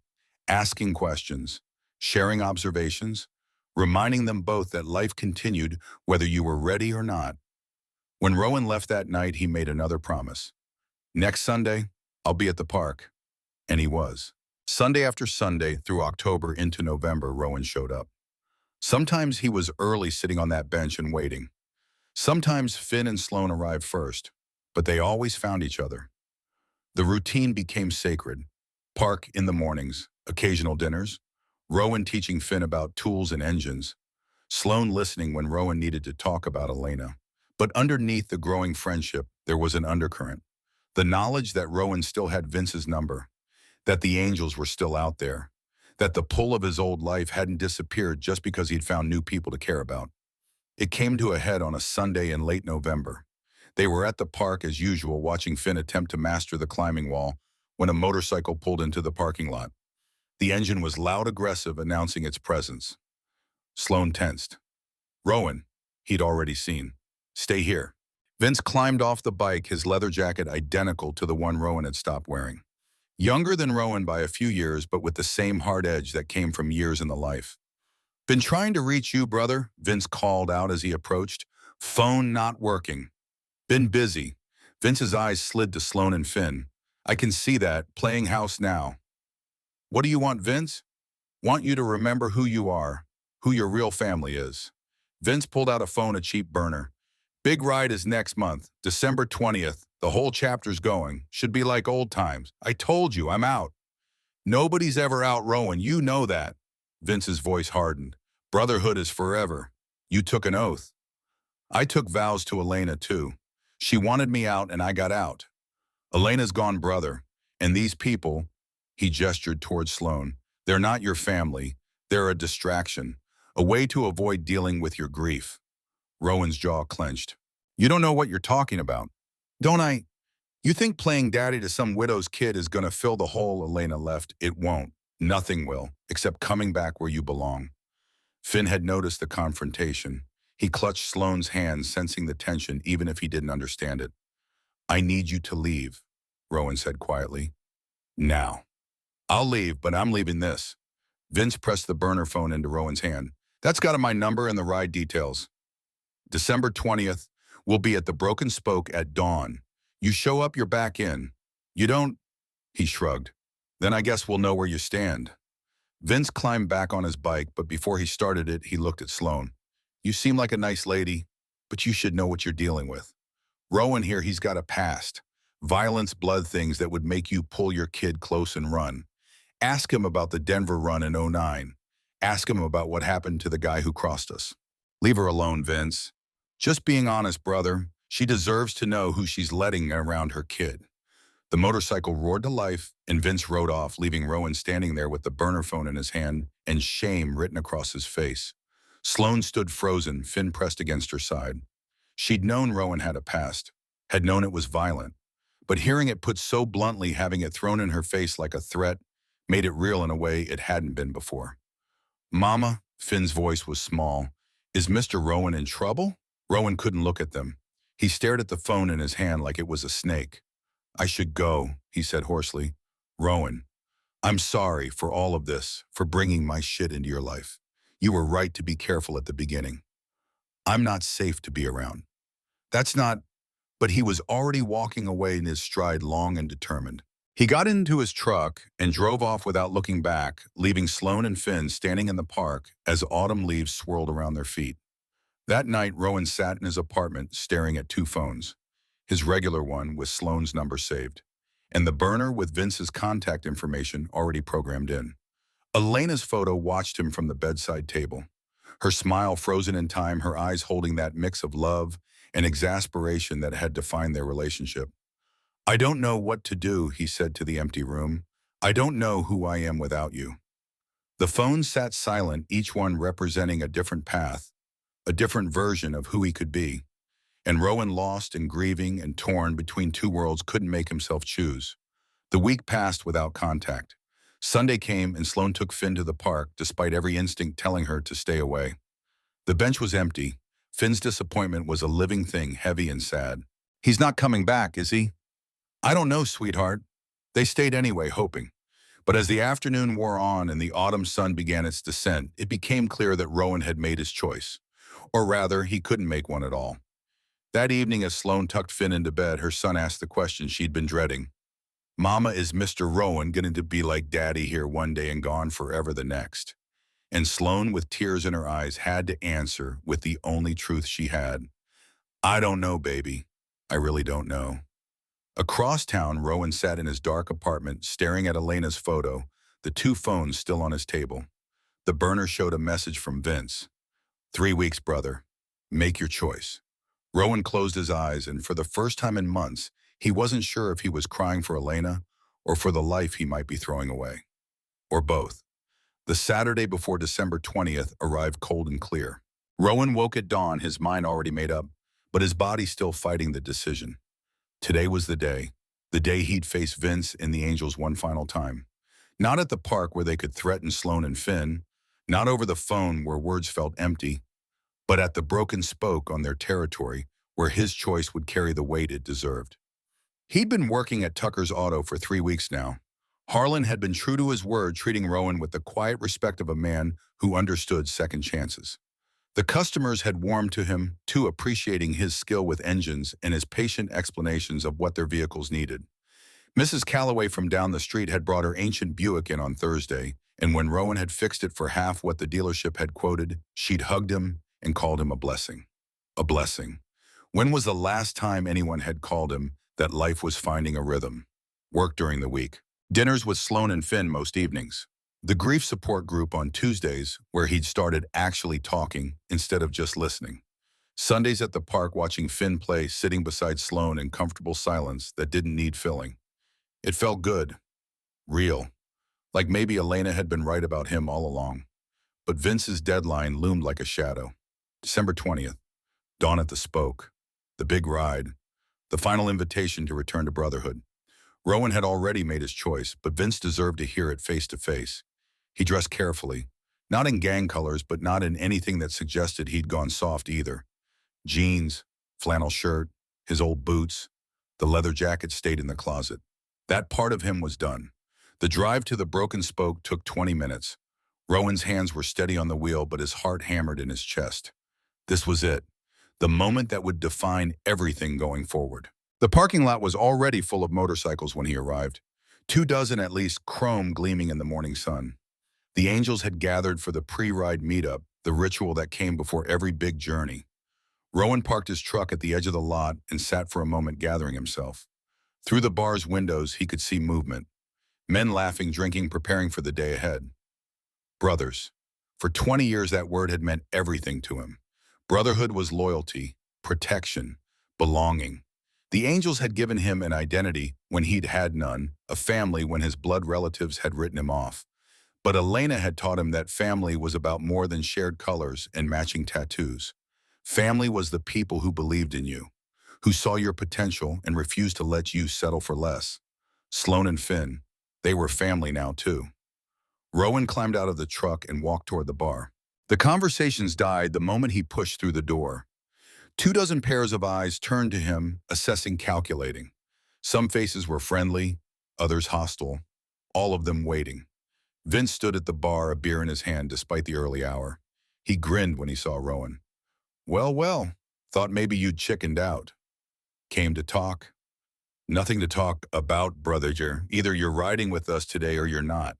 asking questions, sharing observations, reminding them both that life continued whether you were ready or not. When Rowan left that night, he made another promise. "Next Sunday, I'll be at the park." And he was. Sunday after Sunday, through October into November, Rowan showed up. Sometimes he was early, sitting on that bench and waiting. Sometimes Finn and Sloane arrived first, but they always found each other. The routine became sacred. Park in the mornings, occasional dinners, Rowan teaching Finn about tools and engines, Sloane listening when Rowan needed to talk about Elena. But underneath the growing friendship, there was an undercurrent. The knowledge that Rowan still had Vince's number, that the angels were still out there, that the pull of his old life hadn't disappeared just because he'd found new people to care about. It came to a head on a Sunday in late November. They were at the park as usual, watching Finn attempt to master the climbing wall when a motorcycle pulled into the parking lot. The engine was loud, aggressive, announcing its presence. Sloane tensed. "Rowan," he'd already seen. "Stay here." Vince climbed off the bike, his leather jacket identical to the one Rowan had stopped wearing. Younger than Rowan by a few years, but with the same hard edge that came from years in the life. "Been trying to reach you, brother," Vince called out as he approached. "Phone not working." "Been busy." Vince's eyes slid to Sloane and Finn. "I can see that, playing house now." "What do you want, Vince?" "Want you to remember who you are, who your real family is." Vince pulled out a phone, a cheap burner. "Big ride is next month, December 20th. The whole chapter's going. Should be like old times. I told you, I'm out." "Nobody's ever out, Rowan. You know that." Vince's voice hardened. "Brotherhood is forever. You took an oath." "I took vows to Elena, too. She wanted me out, and I got out. Elena's gone, brother. And these people," he gestured towards Sloane, "they're not your family. They're a distraction, a way to avoid dealing with your grief." Rowan's jaw clenched. "You don't know what you're talking about." "Don't I? You think playing daddy to some widow's kid is going to fill the hole Elena left? It won't. Nothing will, except coming back where you belong." Finn had noticed the confrontation. He clutched Sloane's hand, sensing the tension even if he didn't understand it. I need you to leave, Rowan said quietly. Now. I'll leave, but I'm leaving this. Vince pressed the burner phone into Rowan's hand. That's got my number and the ride details. December 20th, we'll be at the Broken Spoke at dawn. You show up, you're back in. You don't? He shrugged. Then I guess we'll know where you stand. Vince climbed back on his bike, but before he started it, he looked at Sloane. You seem like a nice lady, but you should know what you're dealing with. Rowan here, he's got a past. Violence, blood things that would make you pull your kid close and run. Ask him about the Denver run in '09. Ask him about what happened to the guy who crossed us. Leave her alone, Vince. Just being honest, brother. She deserves to know who she's letting around her kid. The motorcycle roared to life, and Vince rode off, leaving Rowan standing there with the burner phone in his hand and shame written across his face. Sloane stood frozen, fin pressed against her side. She'd known Rowan had a past, had known it was violent, but hearing it put so bluntly, having it thrown in her face like a threat, made it real in a way it hadn't been before. Mama, Finn's voice was small. Is Mr. Rowan in trouble? Rowan couldn't look at them. He stared at the phone in his hand like it was a snake. I should go, he said hoarsely. Rowan, I'm sorry for all of this, for bringing my shit into your life. You were right to be careful at the beginning. I'm not safe to be around. That's not, but he was already walking away in his stride, long and determined. He got into his truck and drove off without looking back, leaving Sloane and Finn standing in the park as autumn leaves swirled around their feet. That night, Rowan sat in his apartment staring at two phones. His regular one with Sloane's number saved, and the burner with Vince's contact information already programmed in. Elena's photo watched him from the bedside table. Her smile frozen in time, her eyes holding that mix of love and exasperation that had defined their relationship. I don't know what to do, he said to the empty room. I don't know who I am without you. The phones sat silent, each one representing a different path, a different version of who he could be. And Rowan, lost and grieving and torn between two worlds, couldn't make himself choose. The week passed without contact. Sunday came and Sloane took Finn to the park, despite every instinct telling her to stay away. The bench was empty. Finn's disappointment was a living thing, heavy and sad. He's not coming back, is he? I don't know, sweetheart. They stayed anyway, hoping. But as the afternoon wore on and the autumn sun began its descent, it became clear that Rowan had made his choice. Or rather, he couldn't make one at all. That evening, as Sloane tucked Finn into bed, her son asked the question she'd been dreading. Mama, is Mr. Rowan going to be like Daddy here one day and gone forever the next? And Sloane, with tears in her eyes, had to answer with the only truth she had. I don't know, baby. I really don't know. Across town, Rowan sat in his dark apartment, staring at Elena's photo, the two phones still on his table. The burner showed a message from Vince. 3 weeks, brother. Make your choice. Rowan closed his eyes, and for the first time in months, he wasn't sure if he was crying for Elena or for the life he might be throwing away. Or both. The Saturday before December 20th arrived cold and clear. Rowan woke at dawn, his mind already made up, but his body still fighting the decision. Today was the day he'd face Vince and the Angels one final time. Not at the park where they could threaten Sloane and Finn, not over the phone where words felt empty, but at the Broken Spoke on their territory where his choice would carry the weight it deserved. He'd been working at Tucker's Auto for 3 weeks now. Harlan had been true to his word, treating Rowan with the quiet respect of a man who understood second chances. The customers had warmed to him, too, appreciating his skill with engines and his patient explanations of what their vehicles needed. Mrs. Calloway from down the street had brought her ancient Buick in on Thursday, and when Rowan had fixed it for half what the dealership had quoted, she'd hugged him and called him a blessing. A blessing. When was the last time anyone had called him that life was finding a rhythm? Work during the week. Dinners with Sloane and Finn most evenings. The grief support group on Tuesdays, where he'd started actually talking instead of just listening. Sundays at the park watching Finn play, sitting beside Sloane in comfortable silence that didn't need filling. It felt good. Real. Like maybe Elena had been right about him all along. But Vince's deadline loomed like a shadow. December 20th. Dawn at the Spoke. The big ride. The final invitation to return to brotherhood. Rowan had already made his choice, but Vince deserved to hear it face to face. He dressed carefully, not in gang colors, but not in anything that suggested he'd gone soft either. Jeans, flannel shirt, his old boots. The leather jacket stayed in the closet. That part of him was done. The drive to the broken spoke took 20 minutes. Rowan's hands were steady on the wheel, but his heart hammered in his chest. This was it, the moment that would define everything going forward. The parking lot was already full of motorcycles when he arrived, 24 at least, chrome gleaming in the morning sun. The angels had gathered for the pre-ride meetup, the ritual that came before every big journey. Rowan parked his truck at the edge of the lot and sat for a moment gathering himself. Through the bar's windows, he could see movement. Men laughing, drinking, preparing for the day ahead. Brothers. For 20 years, that word had meant everything to him. Brotherhood was loyalty, protection, belonging. The angels had given him an identity when he'd had none, a family when his blood relatives had written him off. But Elena had taught him that family was about more than shared colors and matching tattoos. Family was the people who believed in you, who saw your potential and refused to let you settle for less. Sloan and Finn, they were family now too. Rowan climbed out of the truck and walked toward the bar. The conversations died the moment he pushed through the door. 24 pairs of eyes turned to him, assessing, calculating. Some faces were friendly, others hostile, all of them waiting. Vince stood at the bar, a beer in his hand despite the early hour. He grinned when he saw Rowan. Well, well, thought maybe you'd chickened out. Came to talk? Nothing to talk about, brother. Either you're riding with us today or you're not.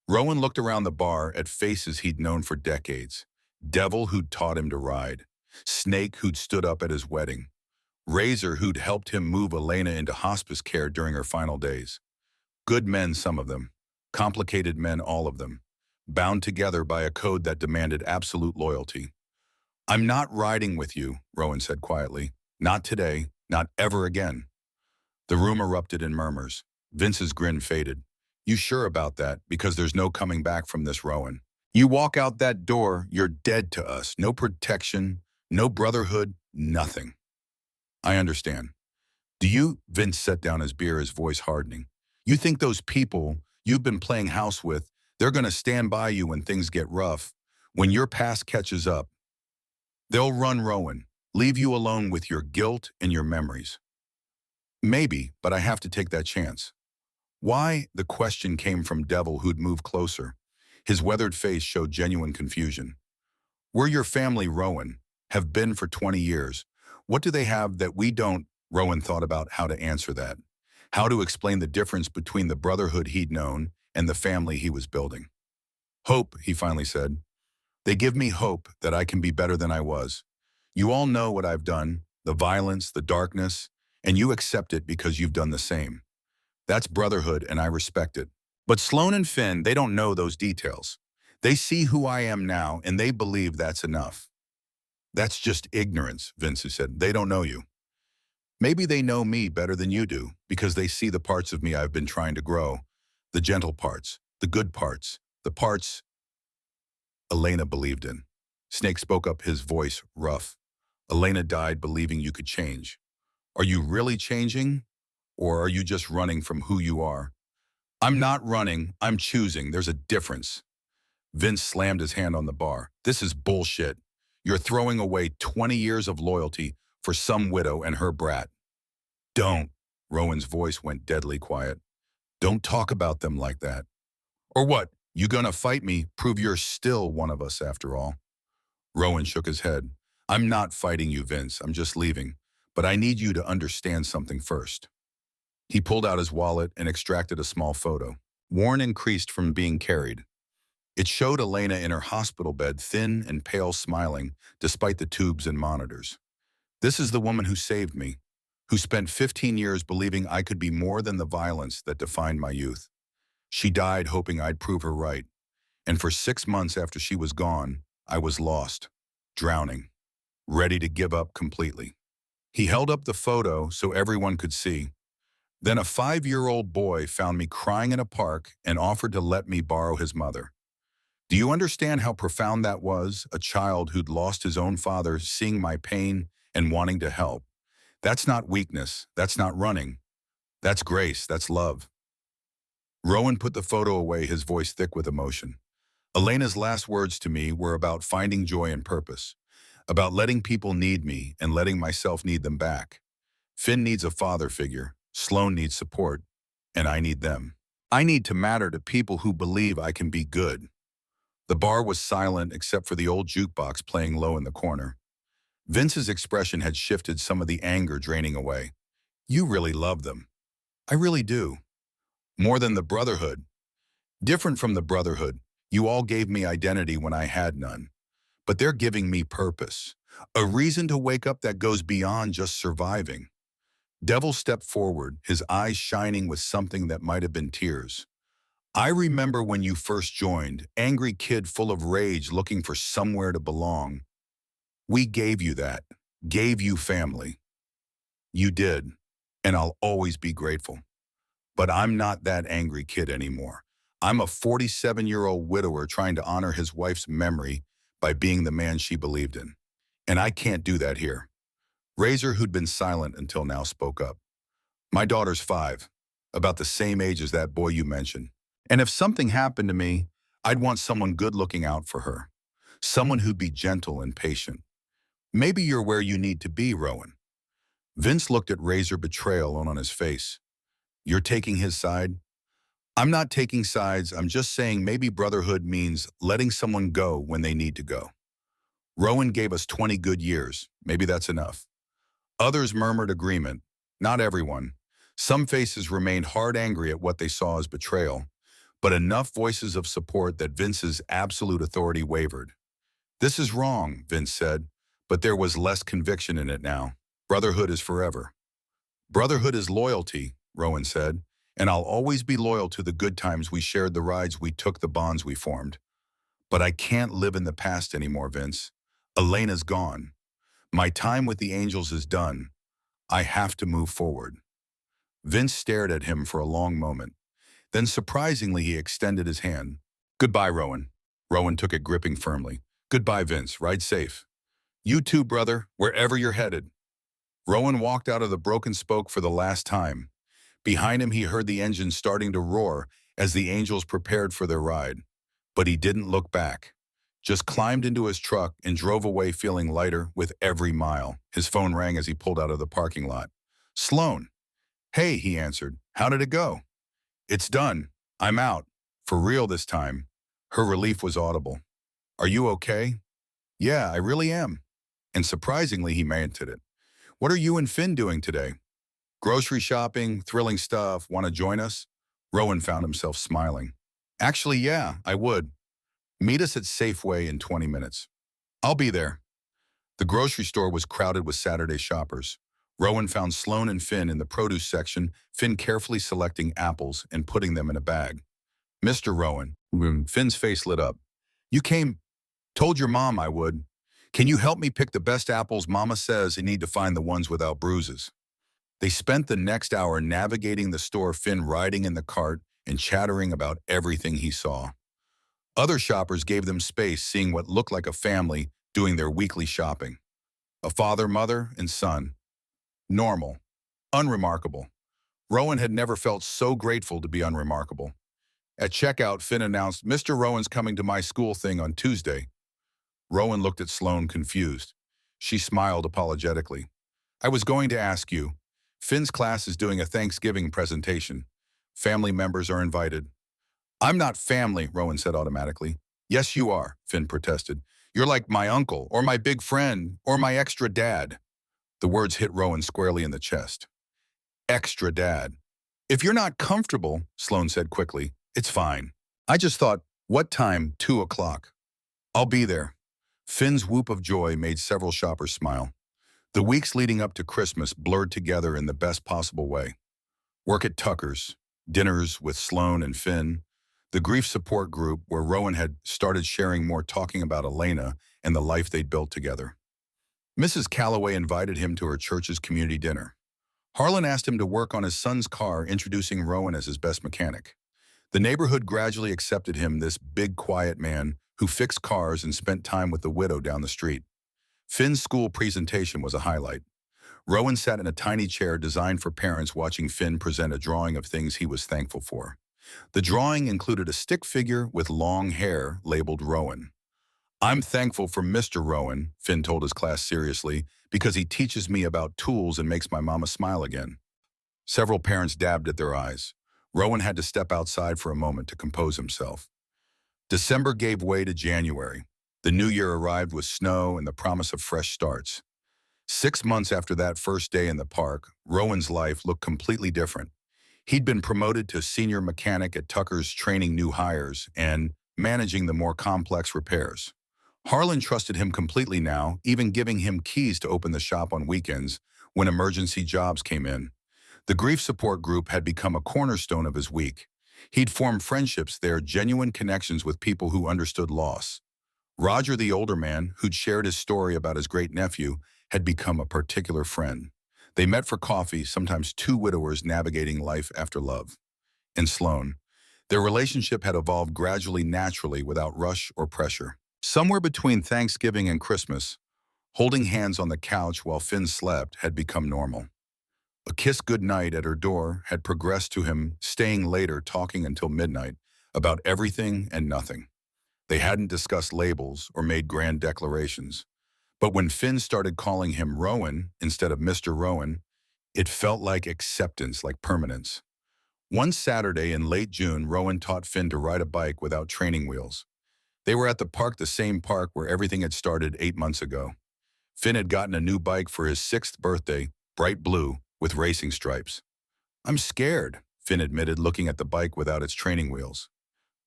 Rowan looked around the bar at faces he'd known for decades. Devil, who'd taught him to ride. Snake, who'd stood up at his wedding. Razor, who'd helped him move Elena into hospice care during her final days. Good men, some of them. Complicated men, all of them. Bound together by a code that demanded absolute loyalty. I'm not riding with you, Rowan said quietly. Not today, not ever again. The room erupted in murmurs. Vince's grin faded. You sure about that? Because there's no coming back from this, Rowan. You walk out that door, you're dead to us. No protection, no brotherhood, nothing. I understand. Do you, Vince set down his beer, his voice hardening. You think those people you've been playing house with, they're going to stand by you when things get rough, when your past catches up? They'll run, Rowan, leave you alone with your guilt and your memories. Maybe, but I have to take that chance. Why? The question came from Devil, who'd moved closer. His weathered face showed genuine confusion. We're your family, Rowan, have been for 20 years. What do they have that we don't? Rowan thought about how to answer that, how to explain the difference between the brotherhood he'd known and the family he was building. Hope, he finally said. They give me hope that I can be better than I was. You all know what I've done, the violence, the darkness, and you accept it because you've done the same. That's brotherhood, and I respect it. But Sloan and Finn, they don't know those details. They see who I am now, and they believe that's enough. That's just ignorance, Vince said. They don't know you. Maybe they know me better than you do, because they see the parts of me I've been trying to grow. The gentle parts, the good parts, the parts Elena believed in. Snake spoke up, his voice rough. Elena died believing you could change. Are you really changing? Or are you just running from who you are? I'm not running, I'm choosing. There's a difference. Vince slammed his hand on the bar. This is bullshit. You're throwing away 20 years of loyalty for some widow and her brat. Don't. Rowan's voice went deadly quiet. Don't talk about them like that. Or what? You gonna fight me? Prove you're still one of us after all. Rowan shook his head. I'm not fighting you, Vince. I'm just leaving. But I need you to understand something first. He pulled out his wallet and extracted a small photo, worn and creased from being carried. It showed Elena in her hospital bed, thin and pale, smiling, despite the tubes and monitors. This is the woman who saved me, who spent 15 years believing I could be more than the violence that defined my youth. She died hoping I'd prove her right. And for 6 months after she was gone, I was lost, drowning, ready to give up completely. He held up the photo so everyone could see. Then a 5-year-old boy found me crying in a park and offered to let me borrow his mother. Do you understand how profound that was? A child who'd lost his own father, seeing my pain and wanting to help. That's not weakness. That's not running. That's grace. That's love. Rowan put the photo away, his voice thick with emotion. Elena's last words to me were about finding joy and purpose, about letting people need me and letting myself need them back. Finn needs a father figure, Sloane needs support, and I need them. I need to matter to people who believe I can be good. The bar was silent except for the old jukebox playing low in the corner. Vince's expression had shifted, some of the anger draining away. You really love them. I really do. More than the brotherhood. Different from the brotherhood. You all gave me identity when I had none. But they're giving me purpose. A reason to wake up that goes beyond just surviving. Devil stepped forward, his eyes shining with something that might have been tears. I remember when you first joined, angry kid full of rage looking for somewhere to belong. We gave you that, gave you family. You did, and I'll always be grateful. But I'm not that angry kid anymore. I'm a 47-year-old widower trying to honor his wife's memory by being the man she believed in. And I can't do that here. Razor, who'd been silent until now, spoke up. My daughter's 5, about the same age as that boy you mentioned. And if something happened to me, I'd want someone good looking out for her. Someone who'd be gentle and patient. Maybe you're where you need to be, Rowan. Vince looked at Razor, betrayal on his face. You're taking his side? I'm not taking sides, I'm just saying maybe brotherhood means letting someone go when they need to go. Rowan gave us 20 good years, maybe that's enough. Others murmured agreement, not everyone. Some faces remained hard angry at what they saw as betrayal, but enough voices of support that Vince's absolute authority wavered. This is wrong, Vince said, but there was less conviction in it now. Brotherhood is forever. Brotherhood is loyalty, Rowan said, and I'll always be loyal to the good times we shared, the rides we took, the bonds we formed. But I can't live in the past anymore, Vince. Elena's gone. My time with the Angels is done. I have to move forward. Vince stared at him for a long moment. Then surprisingly, he extended his hand. Goodbye, Rowan. Rowan took it, gripping firmly. Goodbye, Vince. Ride safe. You too, brother, wherever you're headed. Rowan walked out of the broken spoke for the last time. Behind him, he heard the engine starting to roar as the Angels prepared for their ride. But he didn't look back. Just climbed into his truck and drove away, feeling lighter with every mile. His phone rang as he pulled out of the parking lot. Sloane. Hey, he answered. How did it go? It's done. I'm out. For real this time. Her relief was audible. Are you okay? Yeah, I really am. And surprisingly, he maintained it. What are you and Finn doing today? Grocery shopping, thrilling stuff. Want to join us? Rowan found himself smiling. Actually, yeah, I would. Meet us at Safeway in 20 minutes. I'll be there. The grocery store was crowded with Saturday shoppers. Rowan found Sloane and Finn in the produce section, Finn carefully selecting apples and putting them in a bag. Mr. Rowan, Finn's face lit up. You came, told your mom I would. Can you help me pick the best apples? Mama says I need to find the ones without bruises. They spent the next hour navigating the store, Finn riding in the cart and chattering about everything he saw. Other shoppers gave them space, seeing what looked like a family doing their weekly shopping. A father, mother, and son. Normal. Unremarkable. Rowan had never felt so grateful to be unremarkable. At checkout, Finn announced, Mr. Rowan's coming to my school thing on Tuesday. Rowan looked at Sloane, confused. She smiled apologetically. I was going to ask you. Finn's class is doing a Thanksgiving presentation. Family members are invited. I'm not family, Rowan said automatically. Yes, you are, Finn protested. You're like my uncle, or my big friend, or my extra dad. The words hit Rowan squarely in the chest. Extra dad. If you're not comfortable, Sloane said quickly, it's fine. I just thought, what time? 2 o'clock. I'll be there. Finn's whoop of joy made several shoppers smile. The weeks leading up to Christmas blurred together in the best possible way. Work at Tucker's, dinners with Sloane and Finn, the grief support group where Rowan had started sharing more, talking about Elena and the life they'd built together. Mrs. Calloway invited him to her church's community dinner. Harlan asked him to work on his son's car, introducing Rowan as his best mechanic. The neighborhood gradually accepted him, this big, quiet man who fixed cars and spent time with the widow down the street. Finn's school presentation was a highlight. Rowan sat in a tiny chair designed for parents, watching Finn present a drawing of things he was thankful for. The drawing included a stick figure with long hair labeled Rowan. I'm thankful for Mr. Rowan, Finn told his class seriously, because he teaches me about tools and makes my mama smile again. Several parents dabbed at their eyes. Rowan had to step outside for a moment to compose himself. December gave way to January. The new year arrived with snow and the promise of fresh starts. 6 months after that first day in the park, Rowan's life looked completely different. He'd been promoted to senior mechanic at Tucker's, training new hires and managing the more complex repairs. Harlan trusted him completely now, even giving him keys to open the shop on weekends when emergency jobs came in. The grief support group had become a cornerstone of his week. He'd formed friendships there, genuine connections with people who understood loss. Roger, the older man, who'd shared his story about his great-nephew, had become a particular friend. They met for coffee, sometimes two widowers navigating life after love. And Sloane. Their relationship had evolved gradually, naturally, without rush or pressure. Somewhere between Thanksgiving and Christmas, holding hands on the couch while Finn slept had become normal. A kiss goodnight at her door had progressed to him staying later, talking until midnight about everything and nothing. They hadn't discussed labels or made grand declarations. But when Finn started calling him Rowan instead of Mr. Rowan, it felt like acceptance, like permanence. One Saturday in late June, Rowan taught Finn to ride a bike without training wheels. They were at the park, the same park where everything had started 8 months ago. Finn had gotten a new bike for his 6th birthday, bright blue, with racing stripes. "I'm scared," Finn admitted, looking at the bike without its training wheels.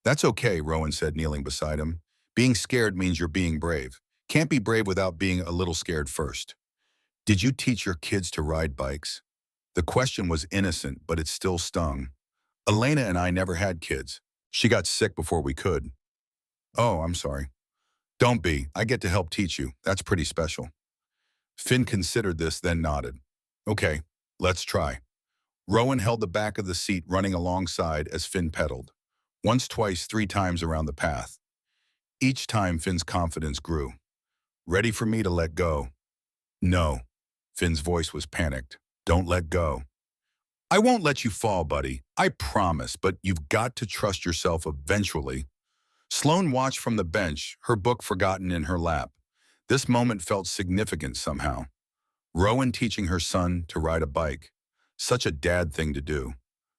"That's okay," Rowan said, kneeling beside him. "Being scared means you're being brave. Can't be brave without being a little scared first." "Did you teach your kids to ride bikes?" The question was innocent, but it still stung. "Elena and I never had kids. She got sick before we could." "Oh, I'm sorry." "Don't be. I get to help teach you. That's pretty special." Finn considered this, then nodded. "Okay, let's try." Rowan held the back of the seat, running alongside as Finn pedaled. Once, twice, 3 times around the path. Each time, Finn's confidence grew. "Ready for me to let go?" "No." Finn's voice was panicked. "Don't let go." "I won't let you fall, buddy. I promise, but you've got to trust yourself eventually." Sloane watched from the bench, her book forgotten in her lap. This moment felt significant somehow. Rowan teaching her son to ride a bike. Such a dad thing to do.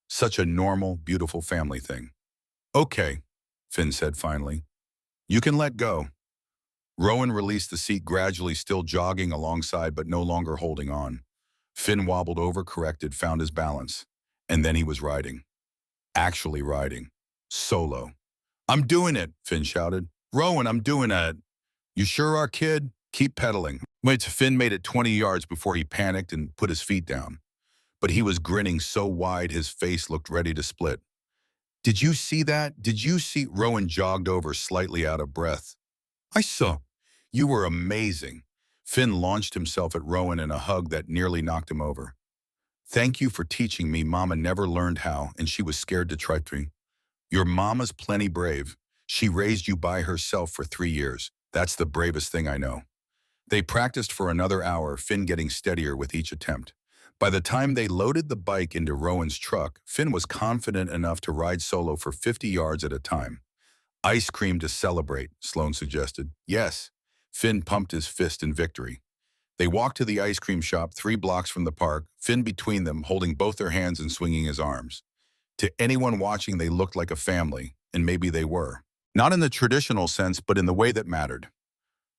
Such a normal, beautiful family thing. "Okay," Finn said finally. "You can let go." Rowan released the seat gradually, still jogging alongside but no longer holding on. Finn wobbled over, corrected, found his balance. And then he was riding. Actually riding. Solo. "I'm doing it," Finn shouted. "Rowan, I'm doing it." "You sure are, kid. Keep pedaling." Wait, Finn made it 20 yards before he panicked and put his feet down. But he was grinning so wide his face looked ready to split. "Did you see that? Did you see?" Rowan jogged over, slightly out of breath. "I saw. You were amazing." Finn launched himself at Rowan in a hug that nearly knocked him over. "Thank you for teaching me. Mama never learned how, and she was scared to try me." "Your mama's plenty brave. She raised you by herself for 3 years. That's the bravest thing I know." They practiced for another hour, Finn getting steadier with each attempt. By the time they loaded the bike into Rowan's truck, Finn was confident enough to ride solo for 50 yards at a time. "Ice cream to celebrate," Sloane suggested. "Yes." Finn pumped his fist in victory. They walked to the ice cream shop 3 blocks from the park, Finn between them, holding both their hands and swinging his arms. To anyone watching, they looked like a family, and maybe they were. Not in the traditional sense, but in the way that mattered.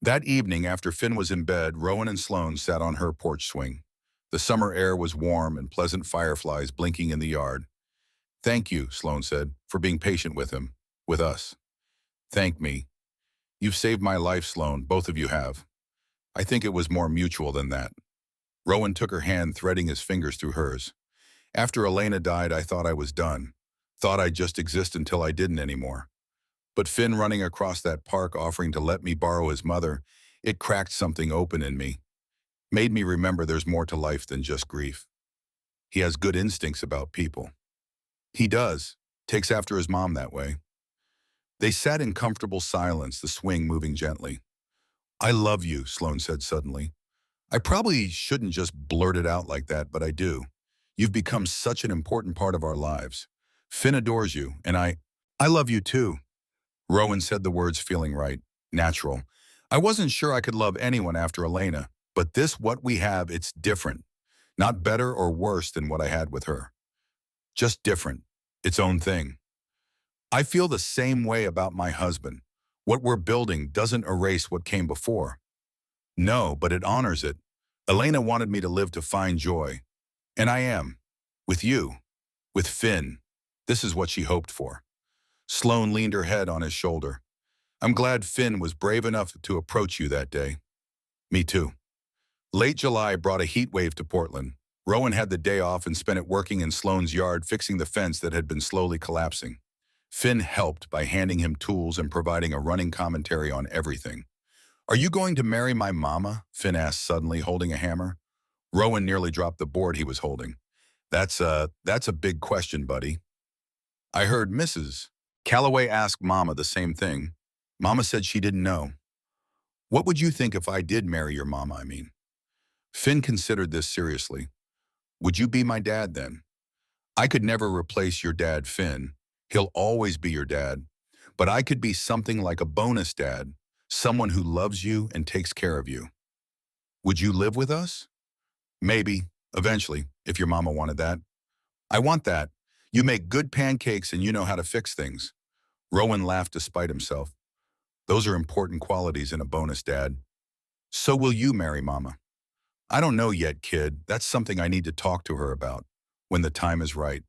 That evening, after Finn was in bed, Rowan and Sloane sat on her porch swing. The summer air was warm and pleasant, fireflies blinking in the yard. "Thank you," Sloane said, "for being patient with him, with us." "Thank me. You've saved my life, Sloane, both of you have." "I think it was more mutual than that." Rowan took her hand, threading his fingers through hers. "After Elena died, I thought I was done. Thought I'd just exist until I didn't anymore. But Finn running across that park, offering to let me borrow his mother, it cracked something open in me. Made me remember there's more to life than just grief. He has good instincts about people." "He does. Takes after his mom that way." They sat in comfortable silence, the swing moving gently. "I love you," Sloane said suddenly. "I probably shouldn't just blurt it out like that, but I do. You've become such an important part of our lives. Finn adores you, and I love you too." Rowan said the words, feeling right. Natural. I wasn't sure I could love anyone after Elena, but this what we have, it's different. Not better or worse than what I had with her. Just different. Its own thing. I feel the same way about my husband. What we're building doesn't erase what came before. No, but it honors it. Elena wanted me to live to find joy. And I am. With you. With Finn. This is what she hoped for. Sloane leaned her head on his shoulder. I'm glad Finn was brave enough to approach you that day. Me too. Late July brought a heat wave to Portland. Rowan had the day off and spent it working in Sloane's yard fixing the fence that had been slowly collapsing. Finn helped by handing him tools and providing a running commentary on everything. Are you going to marry my mama? Finn asked suddenly, holding a hammer. Rowan nearly dropped the board he was holding. That's a big question, buddy. I heard Mrs. Calloway ask Mama the same thing. Mama said she didn't know. What would you think if I did marry your mama, I mean? Finn considered this seriously. Would you be my dad then? I could never replace your dad, Finn. He'll always be your dad. But I could be something like a bonus dad, someone who loves you and takes care of you. Would you live with us? Maybe, eventually, if your mama wanted that. I want that. You make good pancakes and you know how to fix things. Rowan laughed despite himself. Those are important qualities in a bonus dad. So will you marry Mama? I don't know yet, kid. That's something I need to talk to her about when the time is right.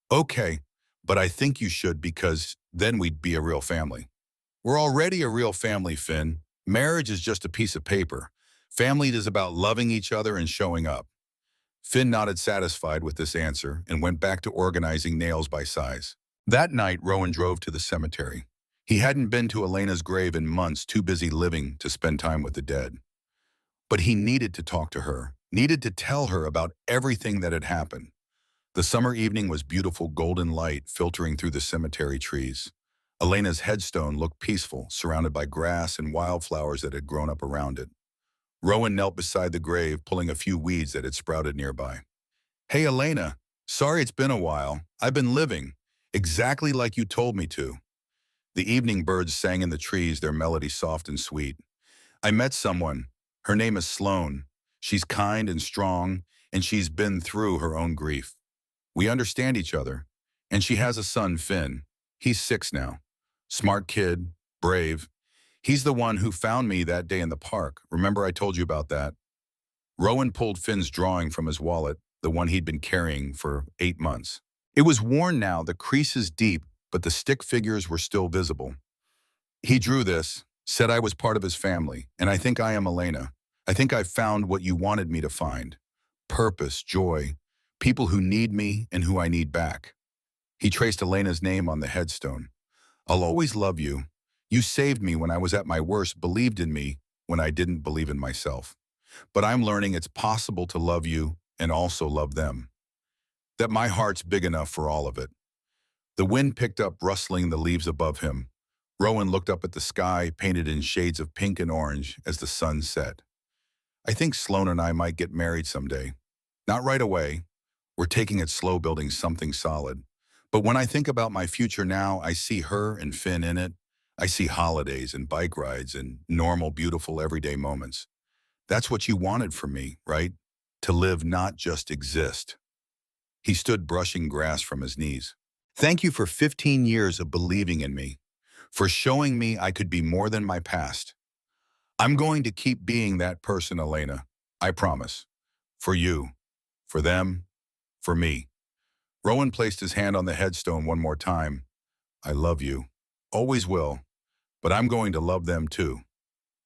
Okay, but I think you should because then we'd be a real family. We're already a real family, Finn. Marriage is just a piece of paper. Family is about loving each other and showing up. Finn nodded satisfied with this answer and went back to organizing nails by size. That night, Rowan drove to the cemetery. He hadn't been to Elena's grave in months, too busy living to spend time with the dead. But he needed to talk to her, needed to tell her about everything that had happened. The summer evening was beautiful golden light filtering through the cemetery trees. Elena's headstone looked peaceful, surrounded by grass and wildflowers that had grown up around it. Rowan knelt beside the grave, pulling a few weeds that had sprouted nearby. Hey, Elena. Sorry it's been a while. I've been living, exactly like you told me to. The evening birds sang in the trees, their melody soft and sweet. I met someone. Her name is Sloane. She's kind and strong, and she's been through her own grief. We understand each other, and she has a son, Finn. He's 6 now. Smart kid, brave. He's the one who found me that day in the park. Remember I told you about that? Rowan pulled Finn's drawing from his wallet, the one he'd been carrying for 8 months. It was worn now, the creases deep, but the stick figures were still visible. He drew this, said I was part of his family, and I think I am Elena. I think I've found what you wanted me to find. Purpose, joy, people who need me and who I need back. He traced Elena's name on the headstone. I'll always love you. You saved me when I was at my worst, believed in me when I didn't believe in myself. But I'm learning it's possible to love you and also love them. That my heart's big enough for all of it. The wind picked up, rustling the leaves above him. Rowan looked up at the sky, painted in shades of pink and orange as the sun set. I think Sloane and I might get married someday. Not right away. We're taking it slow, building something solid. But when I think about my future now, I see her and Finn in it. I see holidays and bike rides and normal, beautiful, everyday moments. That's what you wanted from me, right? To live, not just exist. He stood brushing grass from his knees. Thank you for 15 years of believing in me, for showing me I could be more than my past. I'm going to keep being that person, Elena. I promise. For you, for them, for me. Rowan placed his hand on the headstone one more time. I love you. Always will. But I'm going to love them too.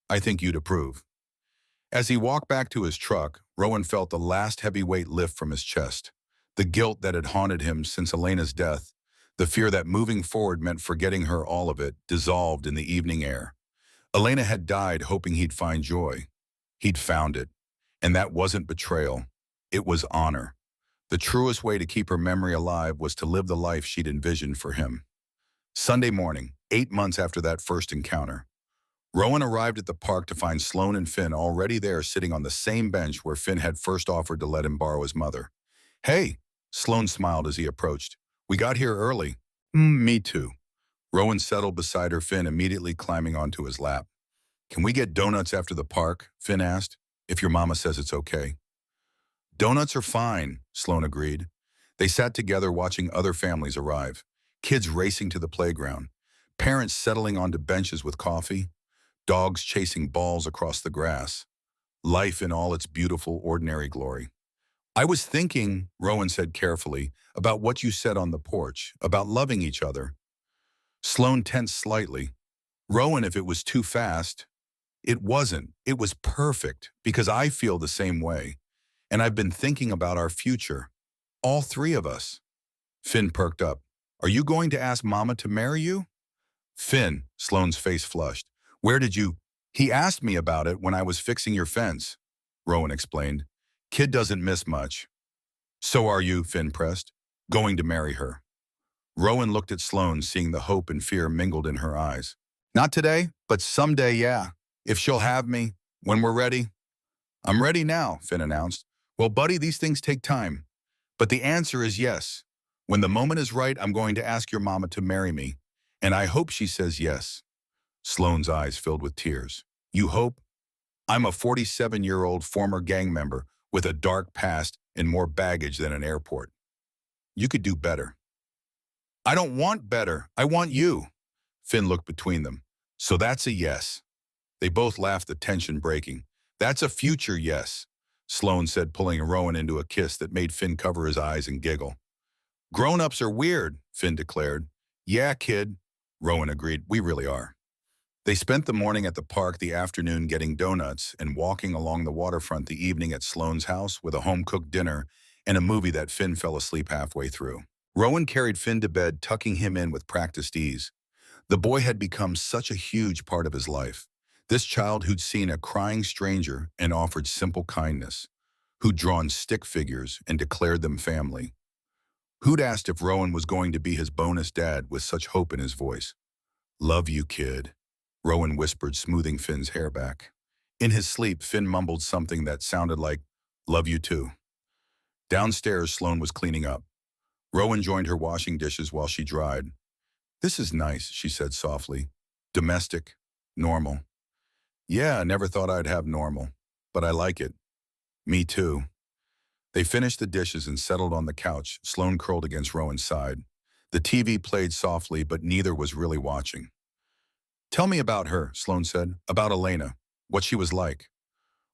I think you'd approve. As he walked back to his truck, Rowan felt the last heavy weight lift from his chest. The guilt that had haunted him since Elena's death, the fear that moving forward meant forgetting her, all of it, dissolved in the evening air. Elena had died hoping he'd find joy. He'd found it. And that wasn't betrayal. It was honor. The truest way to keep her memory alive was to live the life she'd envisioned for him. Sunday morning, 8 months after that first encounter. Rowan arrived at the park to find Sloane and Finn already there, sitting on the same bench where Finn had first offered to let him borrow his mother. Hey, Sloane smiled as he approached. We got here early. Me too. Rowan settled beside her, Finn immediately climbing onto his lap. Can we get donuts after the park? Finn asked, if your mama says it's okay. Donuts are fine, Sloan agreed. They sat together watching other families arrive, kids racing to the playground, parents settling onto benches with coffee, dogs chasing balls across the grass, life in all its beautiful, ordinary glory. I was thinking, Rowan said carefully, about what you said on the porch, about loving each other. Sloan tensed slightly. Rowan, if it was too fast, it wasn't. It was perfect, because I feel the same way. And I've been thinking about our future. All three of us. Finn perked up. Are you going to ask Mama to marry you? Finn, Sloane's face flushed. Where did you? He asked me about it when I was fixing your fence, Rowan explained. Kid doesn't miss much. So are you, Finn pressed, going to marry her? Rowan looked at Sloane, seeing the hope and fear mingled in her eyes. Not today, but someday, yeah. If she'll have me, when we're ready. I'm ready now, Finn announced. Well, buddy, these things take time. But the answer is yes. When the moment is right, I'm going to ask your mama to marry me. And I hope she says yes. Sloane's eyes filled with tears. You hope? I'm a 47-year-old former gang member with a dark past and more baggage than an airport. You could do better. I don't want better. I want you. Finn looked between them. So that's a yes. They both laughed, the tension breaking. That's a future yes, Sloane said, pulling Rowan into a kiss that made Finn cover his eyes and giggle. Grown-ups are weird, Finn declared. Yeah, kid, Rowan agreed. We really are. They spent the morning at the park, the afternoon getting donuts, and walking along the waterfront the evening at Sloane's house with a home-cooked dinner and a movie that Finn fell asleep halfway through. Rowan carried Finn to bed, tucking him in with practiced ease. The boy had become such a huge part of his life. This child who'd seen a crying stranger and offered simple kindness, who'd drawn stick figures and declared them family, who'd asked if Rowan was going to be his bonus dad with such hope in his voice. Love you, kid, Rowan whispered, smoothing Finn's hair back. In his sleep, Finn mumbled something that sounded like, love you too. Downstairs, Sloane was cleaning up. Rowan joined her, washing dishes while she dried. This is nice, she said softly. Domestic, normal. Yeah, I never thought I'd have normal, but I like it. Me too. They finished the dishes and settled on the couch, Sloane curled against Rowan's side. The TV played softly, but neither was really watching. Tell me about her, Sloane said, about Elena, what she was like.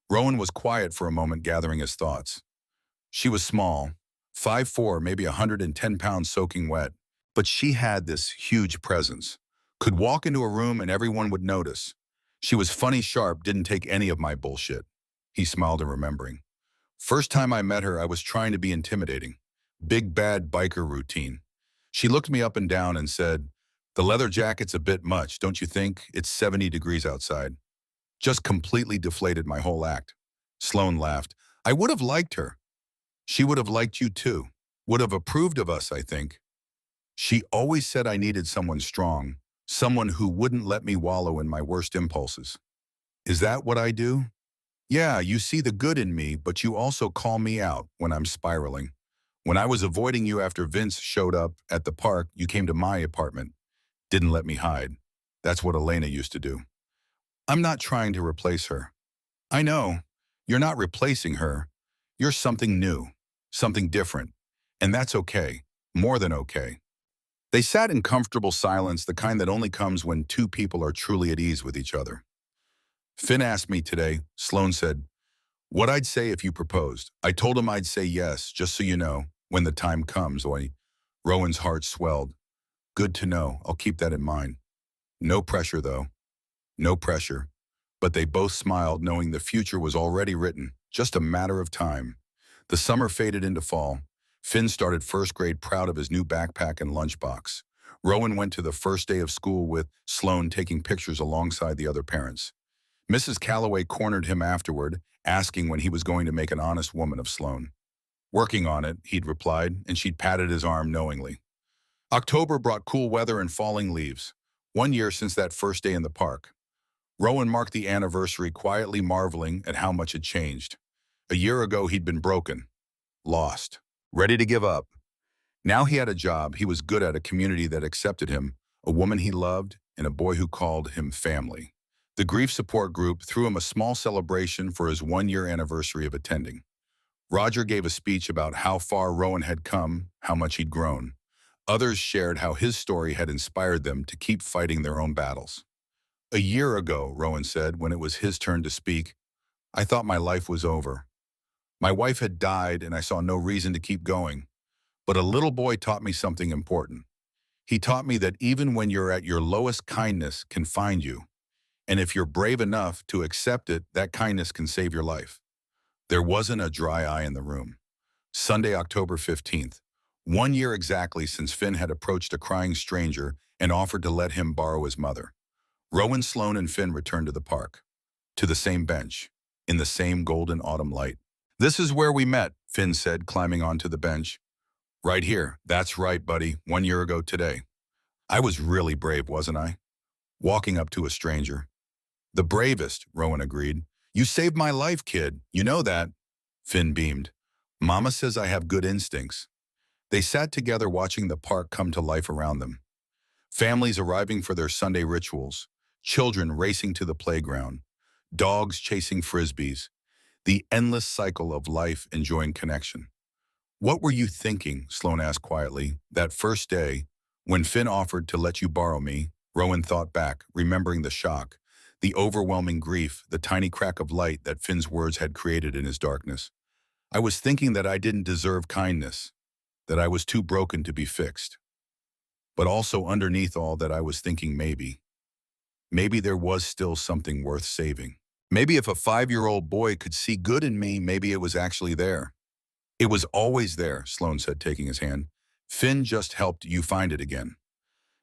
Rowan was quiet for a moment, gathering his thoughts. She was small, 5'4", maybe 110 pounds soaking wet, but she had this huge presence. Could walk into a room and everyone would notice. She was funny, sharp, didn't take any of my bullshit. He smiled in remembering. First time I met her, I was trying to be intimidating. Big bad biker routine. She looked me up and down and said, the leather jacket's a bit much, don't you think? It's 70 degrees outside. Just completely deflated my whole act. Sloane laughed. I would have liked her. She would have liked you too. Would have approved of us, I think. She always said I needed someone strong, someone who wouldn't let me wallow in my worst impulses. Is that what I do? Yeah, you see the good in me, but you also call me out when I'm spiraling. When I was avoiding you after Vince showed up at the park, you came to my apartment. Didn't let me hide. That's what Elena used to do. I'm not trying to replace her. I know. You're not replacing her. You're something new, something different. And that's okay. More than okay. They sat in comfortable silence, the kind that only comes when two people are truly at ease with each other. Finn asked me today, Sloane said, what I'd say if you proposed. I told him I'd say yes, just so you know, when the time comes. Rowan's heart swelled. Good to know. I'll keep that in mind. No pressure, though. No pressure. But they both smiled, knowing the future was already written, just a matter of time. The summer faded into fall. Finn started first grade proud of his new backpack and lunchbox. Rowan went to the first day of school with Sloane taking pictures alongside the other parents. Mrs. Calloway cornered him afterward, asking when he was going to make an honest woman of Sloane. Working on it, he'd replied, and she'd patted his arm knowingly. October brought cool weather and falling leaves. 1 year since that first day in the park. Rowan marked the anniversary, quietly marveling at how much had changed. A year ago, he'd been broken, lost, ready to give up. Now he had a job, he was good at, a community that accepted him, a woman he loved, and a boy who called him family. The grief support group threw him a small celebration for his one-year anniversary of attending. Roger gave a speech about how far Rowan had come, how much he'd grown. Others shared how his story had inspired them to keep fighting their own battles. A year ago, Rowan said, when it was his turn to speak, I thought my life was over. My wife had died and I saw no reason to keep going. But a little boy taught me something important. He taught me that even when you're at your lowest, kindness can find you. And if you're brave enough to accept it, that kindness can save your life. There wasn't a dry eye in the room. Sunday, October 15th, 1 year exactly since Finn had approached a crying stranger and offered to let him borrow his mother. Rowan, Sloane, and Finn returned to the park, to the same bench, in the same golden autumn light. This is where we met, Finn said, climbing onto the bench. Right here. That's right, buddy. 1 year ago today. I was really brave, wasn't I? Walking up to a stranger. The bravest, Rowan agreed. You saved my life, kid. You know that. Finn beamed. Mama says I have good instincts. They sat together watching the park come to life around them. Families arriving for their Sunday rituals. Children racing to the playground. Dogs chasing frisbees. The endless cycle of life enjoying connection. What were you thinking, Sloane asked quietly, that first day, when Finn offered to let you borrow me? Rowan thought back, remembering the shock, the overwhelming grief, the tiny crack of light that Finn's words had created in his darkness. I was thinking that I didn't deserve kindness, that I was too broken to be fixed. But also underneath all that I was thinking maybe there was still something worth saving. Maybe if a 5-year-old boy could see good in me, maybe it was actually there. It was always there, Sloane said, taking his hand. Finn just helped you find it again.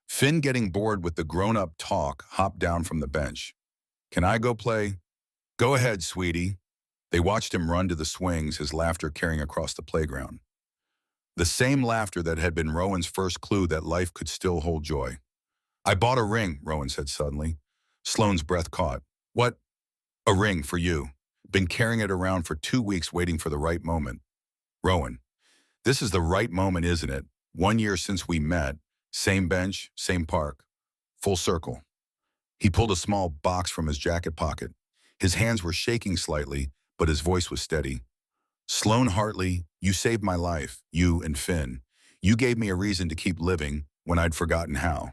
Finn, getting bored with the grown-up talk, hopped down from the bench. Can I go play? Go ahead, sweetie. They watched him run to the swings, his laughter carrying across the playground. The same laughter that had been Rowan's first clue that life could still hold joy. I bought a ring, Rowan said suddenly. Sloane's breath caught. What? A ring for you. Been carrying it around for 2 weeks waiting for the right moment. Rowan, this is the right moment, isn't it? 1 year since we met, same bench, same park, full circle. He pulled a small box from his jacket pocket. His hands were shaking slightly, but his voice was steady. Sloane Hartley, you saved my life, you and Finn. You gave me a reason to keep living when I'd forgotten how.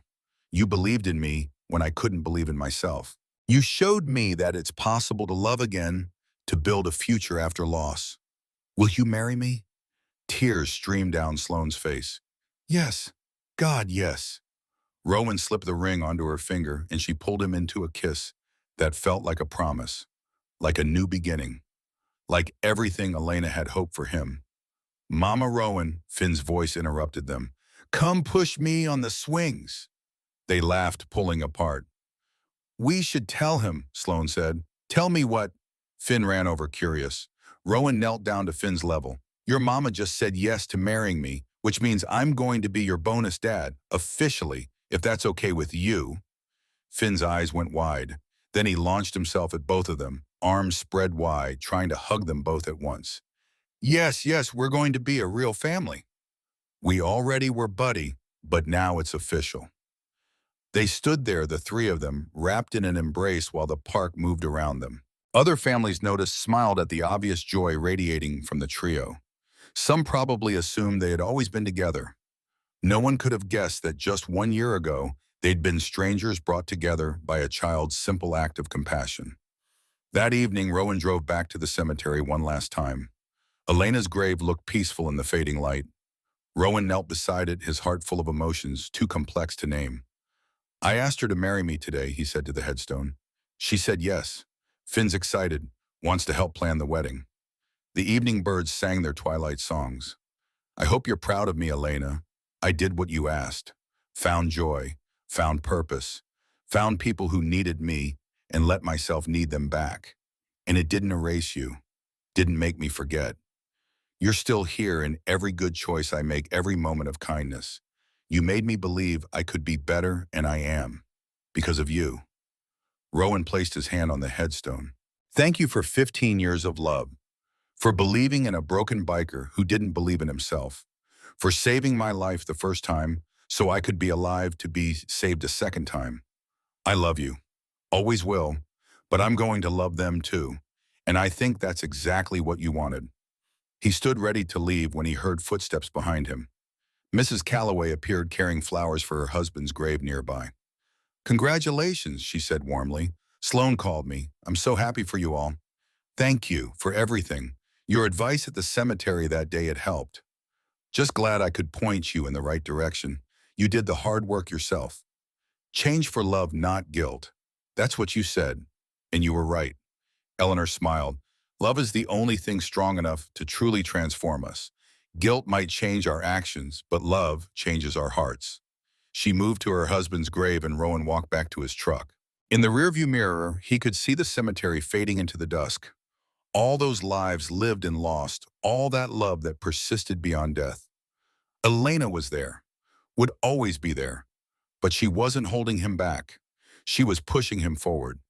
You believed in me when I couldn't believe in myself. You showed me that it's possible to love again, to build a future after loss. Will you marry me? Tears streamed down Sloane's face. Yes. God, yes. Rowan slipped the ring onto her finger and she pulled him into a kiss that felt like a promise, like a new beginning, like everything Elena had hoped for him. Mama Rowan, Finn's voice interrupted them. Come push me on the swings. They laughed, pulling apart. We should tell him, Sloane said. Tell me what? Finn ran over, curious. Rowan knelt down to Finn's level. Your mama just said yes to marrying me, which means I'm going to be your bonus dad, officially, if that's okay with you. Finn's eyes went wide. Then he launched himself at both of them, arms spread wide, trying to hug them both at once. Yes, yes, we're going to be a real family. We already were, buddy, but now it's official. They stood there, the three of them, wrapped in an embrace while the park moved around them. Other families noticed, smiled at the obvious joy radiating from the trio. Some probably assumed they had always been together. No one could have guessed that just 1 year ago, they'd been strangers brought together by a child's simple act of compassion. That evening, Rowan drove back to the cemetery one last time. Elena's grave looked peaceful in the fading light. Rowan knelt beside it, his heart full of emotions, too complex to name. I asked her to marry me today, he said to the headstone. She said yes. Finn's excited, wants to help plan the wedding. The evening birds sang their twilight songs. I hope you're proud of me, Elena. I did what you asked. Found joy, found purpose, found people who needed me, and let myself need them back. And it didn't erase you, didn't make me forget. You're still here in every good choice I make, every moment of kindness. You made me believe I could be better, and I am, because of you. Rowan placed his hand on the headstone. Thank you for 15 years of love, for believing in a broken biker who didn't believe in himself, for saving my life the first time so I could be alive to be saved a second time. I love you. Always will, but I'm going to love them too. And I think that's exactly what you wanted. He stood ready to leave when he heard footsteps behind him. Mrs. Calloway appeared carrying flowers for her husband's grave nearby. Congratulations, she said warmly. Sloan called me. I'm so happy for you all. Thank you for everything. Your advice at the cemetery that day had helped. Just glad I could point you in the right direction. You did the hard work yourself. Change for love, not guilt. That's what you said, and you were right. Eleanor smiled. Love is the only thing strong enough to truly transform us. Guilt might change our actions, but love changes our hearts. She moved to her husband's grave and Rowan walked back to his truck. In the rearview mirror, he could see the cemetery fading into the dusk. All those lives lived and lost, all that love that persisted beyond death. Elena was there, would always be there, but she wasn't holding him back. She was pushing him forward,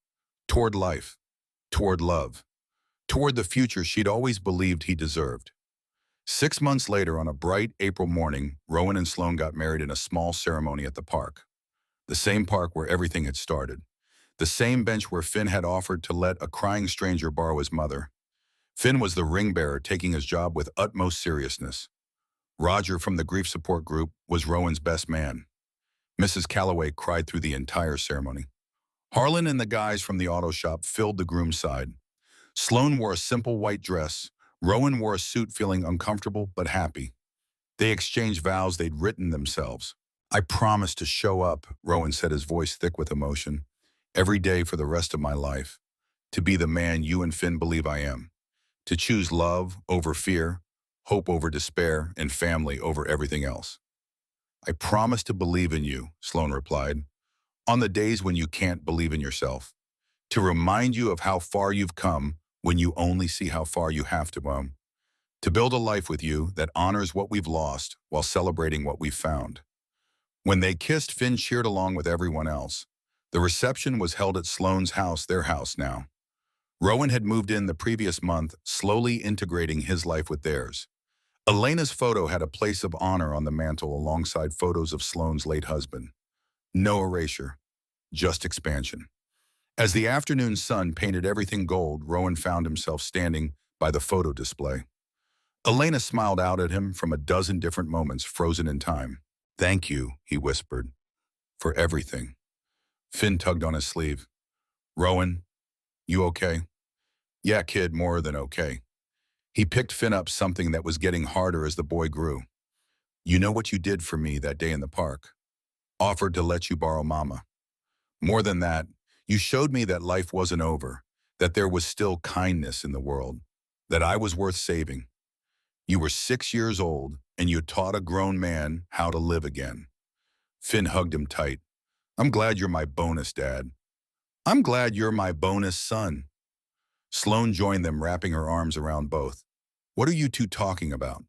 toward life, toward love, toward the future she'd always believed he deserved. 6 months later, on a bright April morning, Rowan and Sloane got married in a small ceremony at the park. The same park where everything had started. The same bench where Finn had offered to let a crying stranger borrow his mother. Finn was the ring bearer, taking his job with utmost seriousness. Roger from the grief support group was Rowan's best man. Mrs. Calloway cried through the entire ceremony. Harlan and the guys from the auto shop filled the groom's side. Sloane wore a simple white dress. Rowan wore a suit, feeling uncomfortable but happy. They exchanged vows they'd written themselves. I promise to show up, Rowan said, his voice thick with emotion, every day for the rest of my life. To be the man you and Finn believe I am. To choose love over fear, hope over despair, and family over everything else. I promise to believe in you, Sloane replied, on the days when you can't believe in yourself. To remind you of how far you've come when you only see how far you have to come. To build a life with you that honors what we've lost while celebrating what we've found. When they kissed, Finn cheered along with everyone else. The reception was held at Sloane's house, their house now. Rowan had moved in the previous month, slowly integrating his life with theirs. Elena's photo had a place of honor on the mantle alongside photos of Sloane's late husband. No erasure, just expansion. As the afternoon sun painted everything gold, Rowan found himself standing by the photo display. Elena smiled out at him from a dozen different moments frozen in time. Thank you, he whispered, for everything. Finn tugged on his sleeve. Rowan, you okay? Yeah, kid, more than okay. He picked Finn up, something that was getting harder as the boy grew. You know what you did for me that day in the park? Offered to let you borrow Mama. More than that, you showed me that life wasn't over, that there was still kindness in the world, that I was worth saving. You were 6 years old, and you taught a grown man how to live again. Finn hugged him tight. I'm glad you're my bonus dad. I'm glad you're my bonus son. Sloane joined them, wrapping her arms around both. What are you two talking about?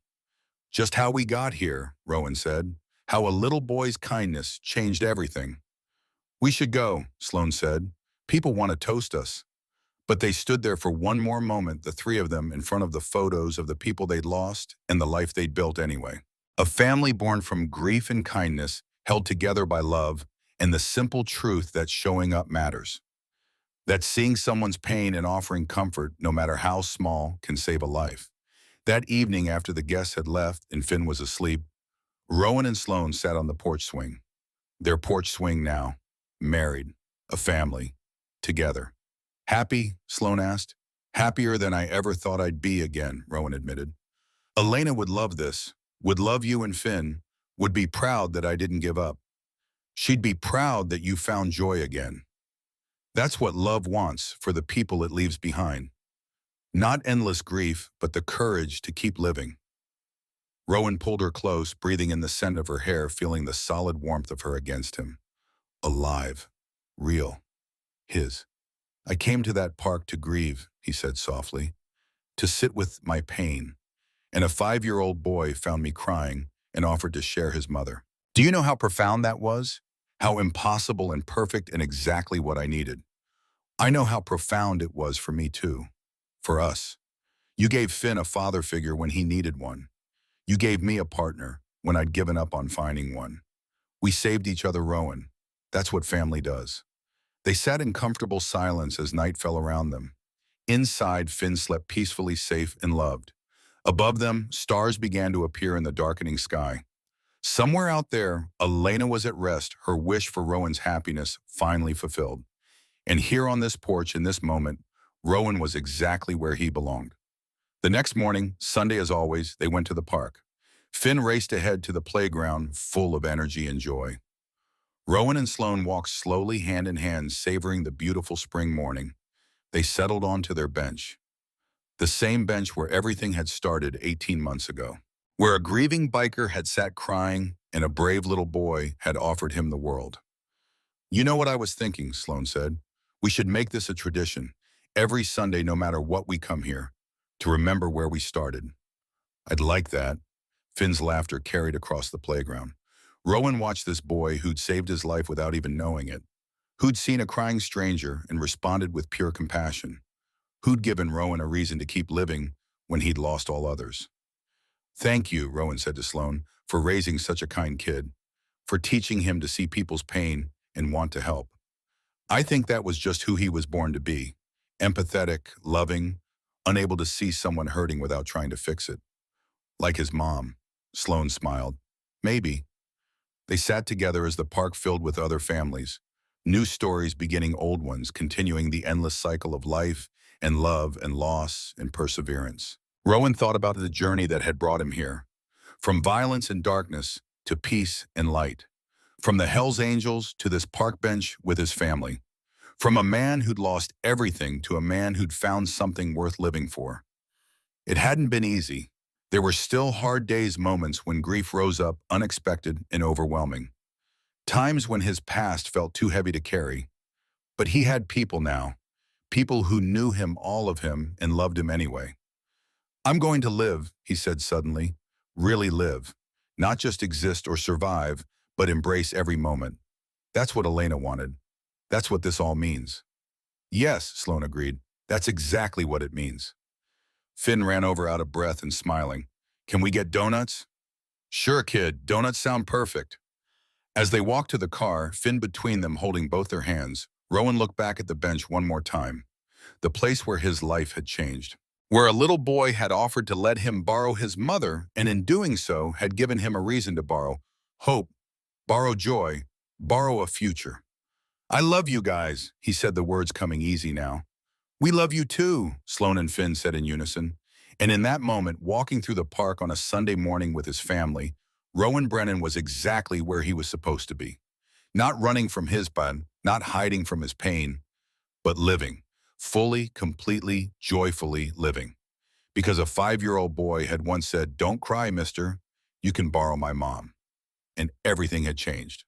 Just how we got here, Rowan said. How a little boy's kindness changed everything. We should go, Sloane said. People want to toast us. But they stood there for one more moment, the three of them, in front of the photos of the people they'd lost and the life they'd built anyway. A family born from grief and kindness, held together by love and the simple truth that showing up matters. That seeing someone's pain and offering comfort, no matter how small, can save a life. That evening, after the guests had left and Finn was asleep, Rowan and Sloane sat on the porch swing. Their porch swing now, married, a family, together. Happy? Sloane asked. Happier than I ever thought I'd be again, Rowan admitted. Elena would love this, would love you and Finn, would be proud that I didn't give up. She'd be proud that you found joy again. That's what love wants for the people it leaves behind. Not endless grief, but the courage to keep living. Rowan pulled her close, breathing in the scent of her hair, feeling the solid warmth of her against him. Alive. Real. His. I came to that park to grieve, he said softly, to sit with my pain. And a 5-year-old boy found me crying and offered to share his mother. Do you know how profound that was? How impossible and perfect and exactly what I needed. I know how profound it was for me too. For us. You gave Finn a father figure when he needed one. You gave me a partner when I'd given up on finding one. We saved each other, Rowan. That's what family does. They sat in comfortable silence as night fell around them. Inside, Finn slept peacefully, safe and loved. Above them, stars began to appear in the darkening sky. Somewhere out there, Elena was at rest, her wish for Rowan's happiness finally fulfilled. And here on this porch, in this moment, Rowan was exactly where he belonged. The next morning, Sunday as always, they went to the park. Finn raced ahead to the playground, full of energy and joy. Rowan and Sloane walked slowly, hand in hand, savoring the beautiful spring morning. They settled onto their bench, the same bench where everything had started 18 months ago, where a grieving biker had sat crying and a brave little boy had offered him the world. "You know what I was thinking," Sloane said. "We should make this a tradition, every Sunday, no matter what, we come here, to remember where we started." "I'd like that." Finn's laughter carried across the playground. Rowan watched this boy who'd saved his life without even knowing it, who'd seen a crying stranger and responded with pure compassion, who'd given Rowan a reason to keep living when he'd lost all others. "Thank you," Rowan said to Sloane, "for raising such a kind kid, for teaching him to see people's pain and want to help. I think that was just who he was born to be, empathetic, loving, unable to see someone hurting without trying to fix it. Like his mom." Sloane smiled. "Maybe." They sat together as the park filled with other families, new stories beginning old ones, continuing the endless cycle of life and love and loss and perseverance. Rowan thought about the journey that had brought him here, from violence and darkness to peace and light, from the Hells Angels to this park bench with his family, from a man who'd lost everything to a man who'd found something worth living for. It hadn't been easy. There were still hard days, moments when grief rose up unexpected and overwhelming. Times when his past felt too heavy to carry. But he had people now, people who knew him, all of him, and loved him anyway. "I'm going to live," he said suddenly, "really live. Not just exist or survive, but embrace every moment." That's what Elena wanted. That's what this all means. "Yes," Sloane agreed. "That's exactly what it means." Finn ran over out of breath and smiling. "Can we get donuts?" "Sure, kid. Donuts sound perfect." As they walked to the car, Finn between them holding both their hands, Rowan looked back at the bench one more time. The place where his life had changed. Where a little boy had offered to let him borrow his mother, and in doing so had given him a reason to borrow hope, borrow joy, borrow a future. "I love you guys," he said, the words coming easy now. "We love you too," Sloane and Finn said in unison. And in that moment, walking through the park on a Sunday morning with his family, Rowan Brennan was exactly where he was supposed to be. Not running from his pain, not hiding from his pain, but living. Fully, completely, joyfully living. Because a 5-year-old boy had once said, "Don't cry, mister. You can borrow my mom." And everything had changed.